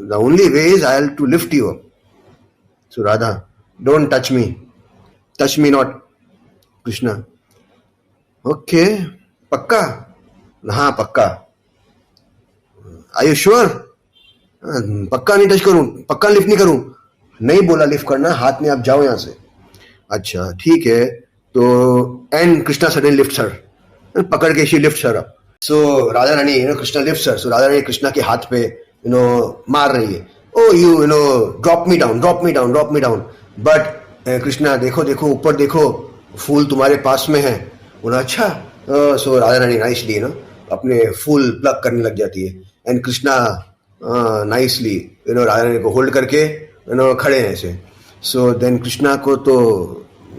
the only way is I have to lift you up. So Radha, don't touch me not. Krishna, okay, पक्का? हाँ पक्का. Are you sure? पक्का नहीं टच करूं, पक्का लिफ्ट नहीं करूं. नहीं बोला लिफ्ट करना, हाथ में आप जाओ यहां से. अच्छा ठीक है. तो and Krishna suddenly lifts her, पकड़ के she lifts her up. So Radha Rani, Krishna lifts her. So Radha Rani Krishna के हाथ पे मार रही है. Oh, you drop me down. But Krishna, देखो ऊपर देखो, फूल तुम्हारे पास में है. बोला अच्छा. So Radha Rani nicely अपने फूल प्लग करने लग जाती है. And Krishna nicely Radha Rani को होल्ड करके खड़े हैं ऐसे. So then Krishna को तो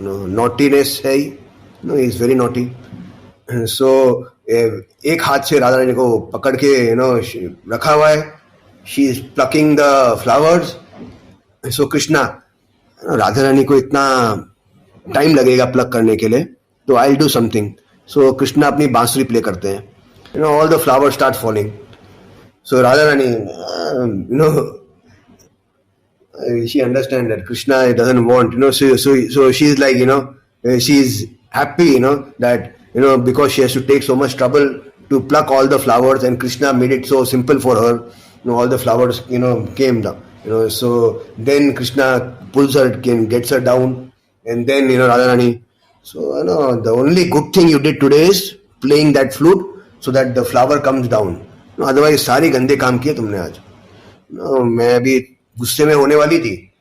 naughtiness है ही, he is very naughty. So एक हाथ से राधा रानी को पकड़ के रखा हुआ है. She is plucking the flowers. So Krishna, Radha Rani को इतना टाइम लगेगा प्लग करने के लिए, तो I'll do something. So Krishna अपनी बांसुरी प्ले करते हैं. All the flowers start falling. So Radha Rani, she understands that Krishna doesn't want, so she's like, she's happy, that, because she has to take so much trouble to pluck all the flowers, and Krishna made it so simple for her. All the flowers, came down. So then Krishna pulls her, gets her down, and then, Radha Rani. So, the only good thing you did today is playing that flute so that the flower comes down. Otherwise, सारे गंदे काम किए तुमने आज. मैं अभी गुस्से में होने वाली थी.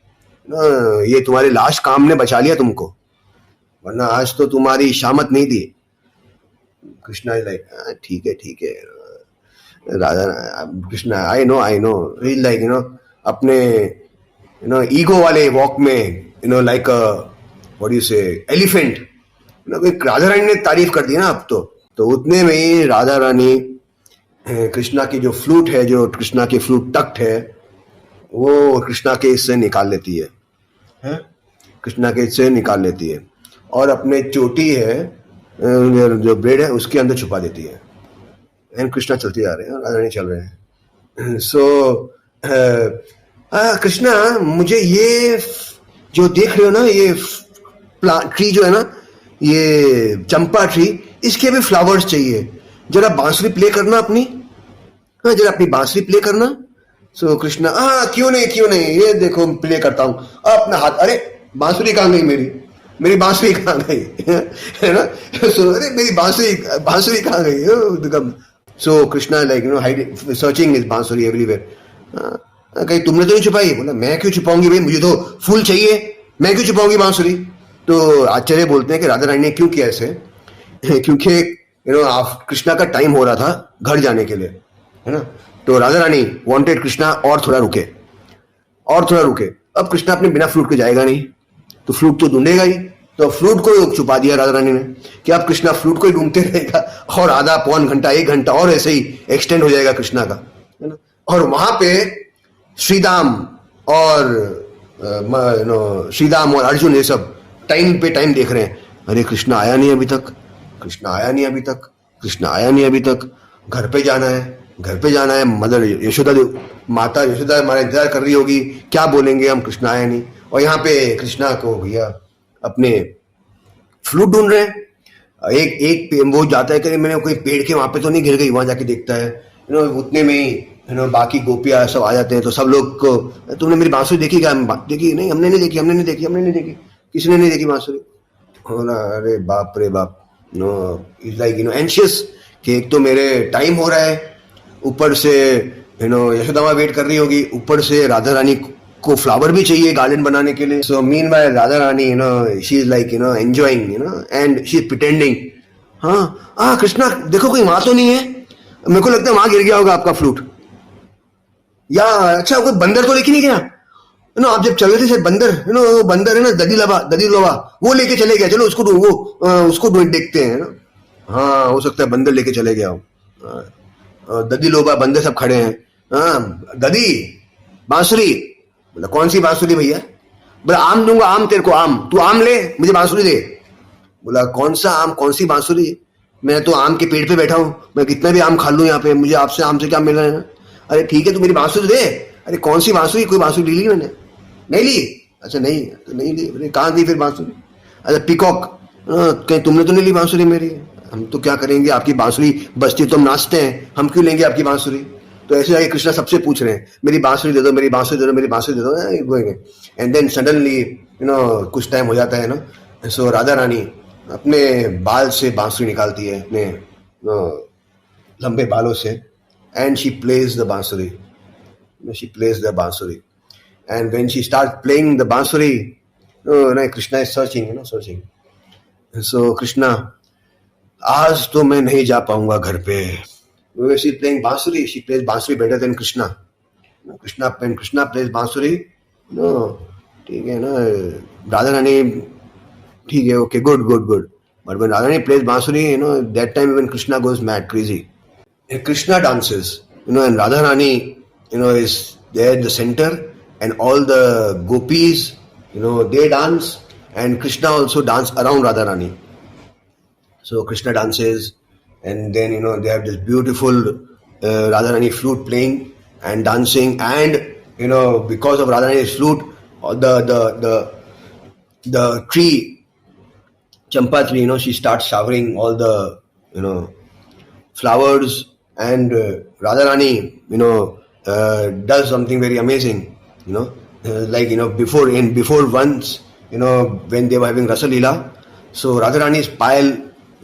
ये तुम्हारे लास्ट काम ने बचा लिया तुमको, वरना आज तो तुम्हारी शामत नहीं थी. कृष्णा इज लाइक ठीक है. Radha Krishna I know he like अपने ईगो वाले वॉक में लाइक व्हाट यू से एलिफेंट. राधा रानी ने तारीफ कर दी ना अब तो उतने में ही राधा रानी कृष्णा की जो फ्लूट है, जो कृष्णा की फ्लूट टक्ट है, वो कृष्णा के इससे निकाल लेती है. कृष्णा के इससे निकाल लेती है और अपने चोटी है जो ब्रेड है उसके अंदर छुपा देती है. एंड कृष्णा चलते जा रहे हैं, राधा रानी चल रहे हैं. सो कृष्णा, मुझे ये जो देख रहे हो ना, ये ट्री जो है ना, ये चंपा ट्री, इसके भी फ्लावर्स चाहिए. जरा बांसुरी प्ले करना अपनी, हाँ जरा अपनी बांसुरी प्ले करना। सो कृष्णा, हाँ क्यों नहीं, ये देखो प्ले करता हूँ। अपना हाथ, अरे बांसुरी कहाँ गई मेरी बांसुरी कहाँ गई है ना। सो अरे मेरी बांसुरी कहाँ गई। So Krishna like hiding, searching is bansuri everywhere. कहीं तुमने तो नहीं छुपाई? बोला मैं क्यों छुपाऊंगी भाई, मुझे तो फूल चाहिए, मैं क्यों छुपाऊंगी बांसुरी। तो आचार्य बोलते हैं कि राधा रानी ने क्यों किया ऐसे, क्योंकि कृष्णा का टाइम हो रहा था घर जाने के लिए, है ना। तो राधा रानी वांटेड कृष्णा और थोड़ा रुके। अब कृष्णा अपने बिना फ्लूट के जाएगा नहीं, तो फ्लूट तो ढूंढेगा ही। तो फ्लूट को छुपा दिया राधा रानी ने कि अब कृष्णा फ्लूट को ही ढूंढते रहेगा, और आधा पौन घंटा 1 घंटा और ऐसे ही एक्सटेंड हो जाएगा कृष्णा का, है ना। और वहां पे श्रीदाम और अर्जुन ये सब टाइम पे टाइम देख रहे हैं। अरे कृष्णा आया नहीं अभी तक, घर पे जाना है। माता यशोदा हमारा इंतजार कर रही होगी, क्या बोलेंगे हम, कृष्णा आया नहीं। और यहाँ पे कृष्णा को भैया अपने फ्लूट ढूंढ रहे हैं। एक वो जाता है कि मैंने कोई पेड़ के वहां पे तो नहीं गिर गई, वहां जाके देखता है, उतने में ही बाकी गोपियां सब आ जाते हैं। तो सब लोग को, तुमने मेरी बांसुरी देखी क्या? देखी नहीं, हमने नहीं देखी, किसने नहीं देखी बांसुरी। अरे बाप रे बाप, इज लाइक एंशियस कि एक तो मेरे टाइम हो रहा है, ऊपर से यशोदा वेट कर रही होगी, ऊपर से राधा रानी को फ्लावर भी चाहिए गार्डन बनाने के लिए। So meanwhile Radha Rani she is like enjoying and she is pretending. हाँ कृष्णा देखो कोई वहां तो नहीं है, मेरे को लगता है वहां गिर गया होगा आपका फ्लूट, या अच्छा कोई बंदर तो लेके नहीं गया आप जब चल रहे थे शायद बंदर, वो बंदर है ना ददी लोवा, वो लेके चले गया, चलो उसको देखते हैं ना। हाँ हो सकता है बंदर लेके चले गया हो। ददी लोबा बंदर सब खड़े हैं। हाँ ददी बांसुरी, बोला कौन सी बांसुरी भैया? बोला आम दूंगा, आम तेरे को, आम तू आम ले, मुझे बांसुरी दे। बोला कौन सा आम, कौन सी बांसुरी? मैं तो आम के पेड़ पे बैठा हूँ, मैं कितना भी आम खा लूं यहाँ पे, मुझे आपसे आम से क्या मिल रहा है ना। अरे ठीक है तू मेरी बांसुरी दे। अरे कौन सी बांसुरी, कोई बांसुरी ली मैंने? नहीं ली? अच्छा नहीं तो नहीं ली। अरे कहाँ दी फिर बांसुरी? अच्छा पीकॉक, कहीं तुमने तो नहीं ली बांसुरी मेरी? हम तो क्या करेंगे, आपकी बांसुरी बजती तो हम नाचते हैं, हम क्यों लेंगे आपकी बांसुरी? तो ऐसे जाके कृष्णा सबसे पूछ रहे हैं, मेरी बांसुरी दे दो, मेरी बांसुरी दे दो, मेरी बांसुरी दे दो। एंड देन सडनली कुछ टाइम हो जाता है ना। सो राधा रानी अपने बाल से बांसुरी निकालती है, अपने लंबे बालों से, एंड शी प्लेज द बांसुरी, and when she starts playing the bansuri, Krishna is searching. So Krishna, आज तो मैं नहीं जा पाऊंगा घर पे. When she playing bansuri, she plays bansuri better than Krishna. When Krishna plays bansuri, ठीक है ना, राधा रानी ठीक है, okay, good. But when Radha Rani plays bansuri, that time when Krishna goes mad, crazy. And Krishna dances, and Radha Rani, is there at the center. And all the gopis, they dance, and Krishna also dance around Radharani. So Krishna dances, and then they have this beautiful Radharani flute playing and dancing, and because of Radharani's flute, the tree, champa tree, she starts showering all the flowers, and Radharani, does something very amazing. Before once, when they were having Rasa Leela, so Radharani's pile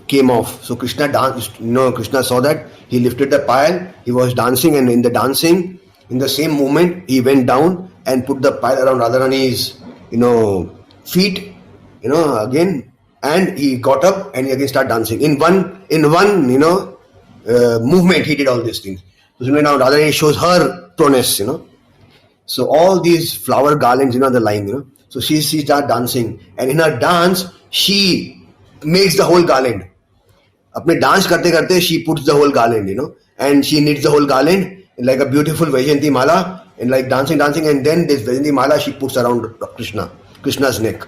came off. So Krishna danced, Krishna saw that, he lifted the pile, he was dancing, and in the dancing, in the same moment, he went down and put the pile around Radharani's, feet, again, and he got up and he again started dancing. In one, movement, he did all these things. So now Radharani shows her prowess, So all these flower garlands, the line, So she starts dancing, and in her dance, she makes the whole garland. Apne dance karte, she puts the whole garland, and she knits the whole garland in like a beautiful Vaijayanti mala, and like dancing, and then this Vaijayanti mala she puts around Krishna's neck,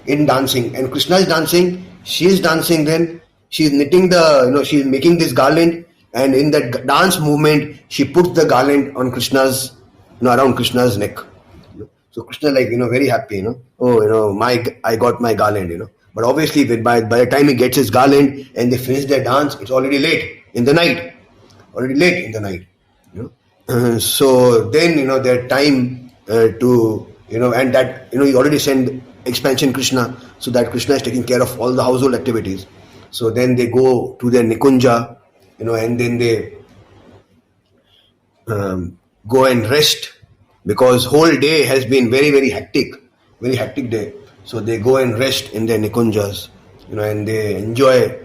in dancing. And Krishna is dancing, she is dancing, then she is knitting she is making this garland, and in that dance movement, she puts the garland on Krishna's, around Krishna's neck. So Krishna very happy, I got my garland, But obviously by the time he gets his garland and they finish their dance, it's already late. in the night, already late in the night. So then their time to and that he already sent expansion Krishna, so that Krishna is taking care of all the household activities. So then they go to their Nikunja, and then they go and rest, because whole day has been very, very hectic day. So they go and rest in their Nikunjas, and they enjoy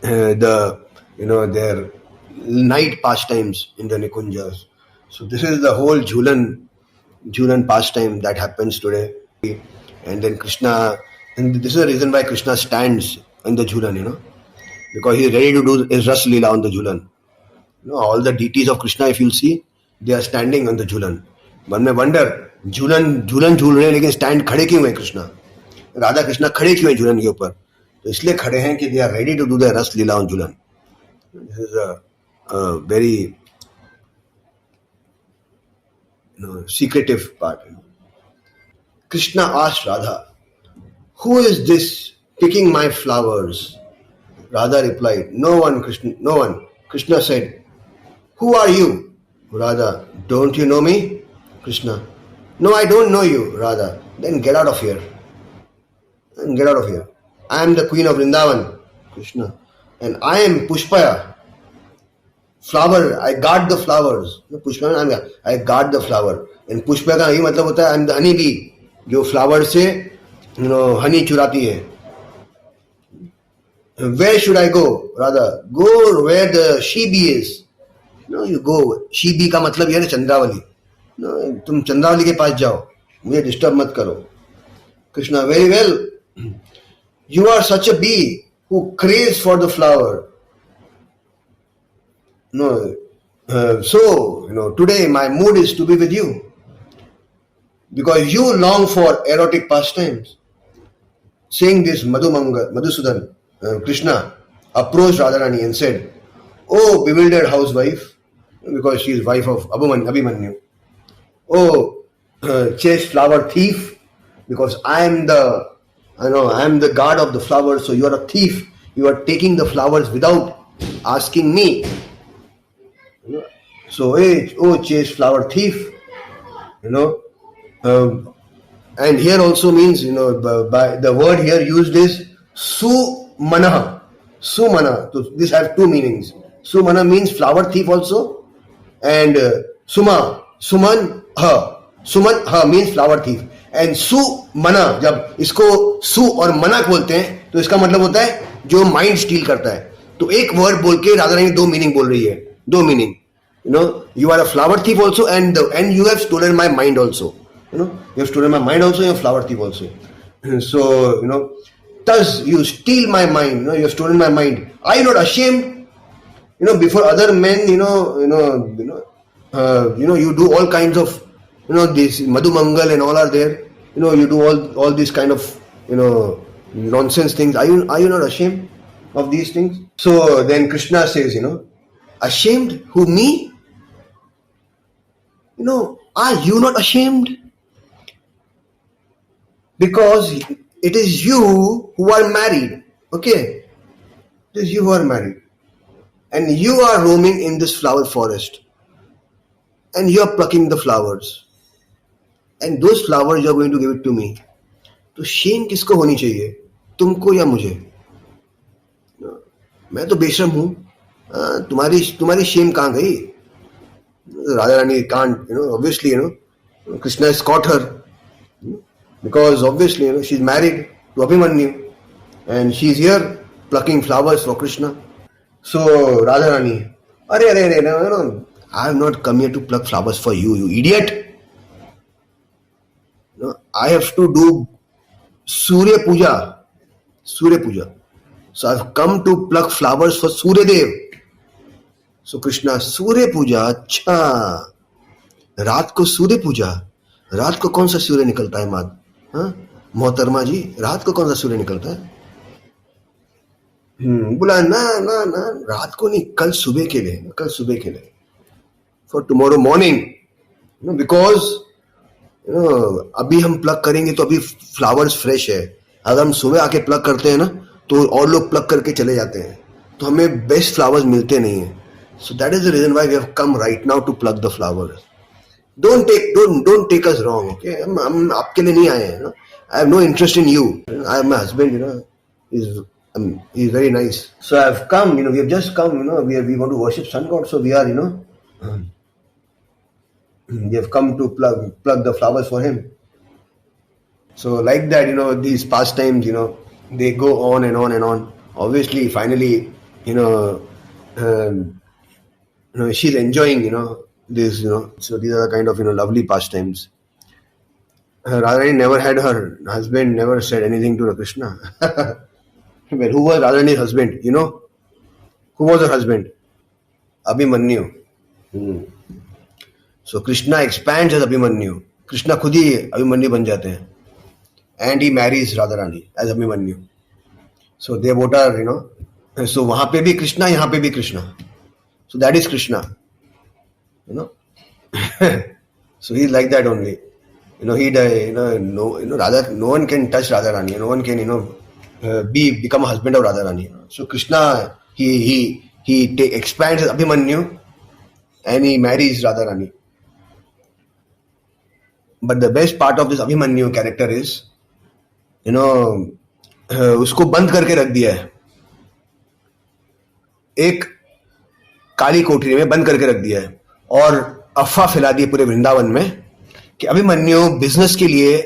their night pastimes in the Nikunjas. So this is the whole Jhulan pastime that happens today. And then Krishna, and this is the reason why Krishna stands in the Jhulan, because he is ready to do his Ras Leela on the Jhulan. All the deities of Krishna, if you'll see, they are standing on the Jhulan. One may wonder, Jhulan झूल रहे हैं लेकिन stand खड़े क्यों है कृष्णा, राधा कृष्णा खड़े क्यों है झूलन के ऊपर? तो इसलिए खड़े हैं कि they are ready to do the Ras Leela on Jhulan. This is a very secretive part. Krishna asked Radha, "Who is this picking my flowers?" Radha replied, "No one, Krishna, no one." Krishna said, "Who are you?" Radha, "Don't you know me?" Krishna, "No, I don't know you." Radha, "Then get out of here. And get out of here. I am the queen of Vrindavan." Krishna, "And I am Pushpaya. Flower, I guard the flowers." Pushpaya, I guard the flower. And Pushpaya का यही मतलब होता है I am the honey bee, जो flower से honey चुराती है. Where should I go? Radha, go where the she bee is. You go. She bee का मतलब यह है चंद्रावली. तुम चंद्रावली के पास जाओ, मुझे डिस्टर्ब मत करो. Krishna, very well. You are such a bee who craves for the flower. So today my mood is to be with you, because you long for erotic pastimes. Saying this, Madhusudan, Krishna approached Radharani and said, "Oh bewildered housewife," because she is wife of Abhimanyu. "Oh chaste flower thief, because I am the guard of the flowers, so you are a thief. You are taking the flowers without asking me. So, oh chaste flower thief," and here also means, by the word here used is Sumana. Sumana. So this has two meanings. Sumana means flower thief also, and Suman ha means flower thief. And Sumana, जब इसको सु और मना बोलते हैं तो इसका मतलब होता है जो माइंड स्टील करता है. तो एक वर्ड बोल के राधा रानी दो मीनिंग बोल रही है. दो meaning. You are a flower thief also, and you have stolen my mind also. You have stolen my mind also, you are a flower thief also. So, thus you steal my mind, you have stolen my mind. Are you not ashamed? Before other men, you do all kinds of, this Madhu Mangal and all are there. You do all these kind of, nonsense things. Are you not ashamed of these things? So then Krishna says, ashamed? Who, me? Are you not ashamed? Because it is you who are married. Okay? It is you who are married. And you are roaming in this flower forest. And you are plucking the flowers. And those flowers you are going to give it to me. तो shame किसको होनी चाहिए? तुमको या मुझे? मैं तो बेशरम हूँ. तुम्हारी shame कहाँ गई? Radha Rani can't, obviously, Krishna has caught her. Because obviously, she's married to Abhimanyu. And she's here plucking flowers for Krishna. So, Radha Rani, no, I have not come here to pluck flowers for you, you idiot. I have to do Surya Puja. So, I have come to pluck flowers for Surya Dev. So Krishna, सूर्य पूजा, अच्छा, रात को सूर्य पूजा, रात को कौन सा सूर्य निकलता है माद? मोहतरमा जी, रात को कौन सा सूर्य निकलता है? बोला ना, रात को नहीं, कल सुबह के लिए, for tomorrow morning, because अभी हम प्लग करेंगे तो अभी फ्लावर्स फ्रेश है. अगर हम सुबह आके प्लग करते हैं ना तो और लोग प्लग करके चले जाते हैं. तो हमें बेस्ट फ्लावर्स मिलते नहीं है. So that is the reason why we have come right now to pluck the flowers. Don't take us wrong, okay? हम आपके लिए नहीं आए हैं. I have no interest in you. I have my husband, he's very nice. So I've come, we have just come, we want to worship sun god. So we are, we have come to plug the flowers for him. So like that, these pastimes, they go on and on and on. Obviously, finally, she's enjoying, this, so these are the kind of, lovely pastimes. Radharani never had her husband, never said anything to Krishna. Well, who was Radharani's husband? Who was her husband? Abhimanyu. So Krishna expands as Abhimanyu. Krishna खुद ही Abhimanyu बन जाते हैं. And he marries Radharani as Abhimanyu. So they both are, so वहाँ पे भी Krishna, यहाँ पे भी Krishna. So that is Krishna. So he's like that only. No one can touch Radharani. No one can, become a husband of Radharani. So Krishna, he expands as Abhimanyu and he marries Radharani. But the best part of this Abhimanyu character is, उसको बंद करके रख दिया है. एक काली कोठरी में बंद करके रख दिया है और अफवाह फैला दी पूरे वृंदावन में कि अभिमन्यु बिजनेस के लिए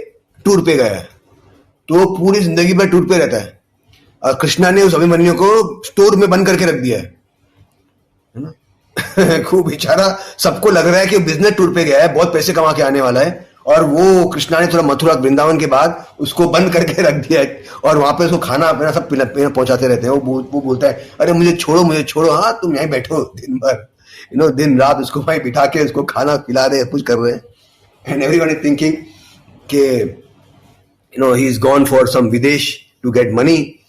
टूर पे गया है. तो पूरी जिंदगी भर टूर पे रहता है और कृष्णा ने उस अभिमन्यु को स्टोर में बंद करके रख दिया है ना. खूब बेचारा, सबको लग रहा है कि बिजनेस टूर पे गया है, बहुत पैसे कमा के आने वाला है, और वो कृष्णा ने थोड़ा मथुरा वृंदावन के बाद उसको बंद करके रख दिया है और वहां पे उसको खाना पीना सब पहुंचाते रहते हैं. वो बोलता है, अरे मुझे छोड़ो, हाँ तुम यहीं बैठो दिन भर, दिन रात उसको वहीं बिठा के उसको खाना खिला रहे, कुछ कर रहे हैं. एंड एवरीवन इज थिंकिंग कि he is gone for some Videsh to get money.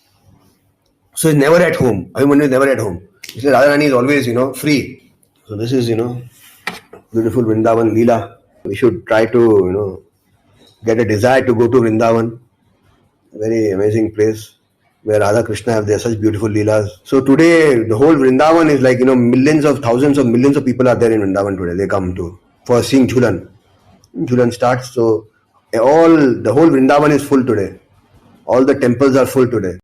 So he's never at home. Abhimanyu is never at home. इसलिए Radharani is always, free. So this is, beautiful Vrindavan Leela. We should try to, get a desire to go to Vrindavan. A very amazing place where Radha Krishna have their such beautiful Leelas. So today, the whole Vrindavan is like, millions of thousands of millions of people are there in Vrindavan today. They come for seeing Jhulan. Jhulan starts, so the whole Vrindavan is full today. All the temples are full today.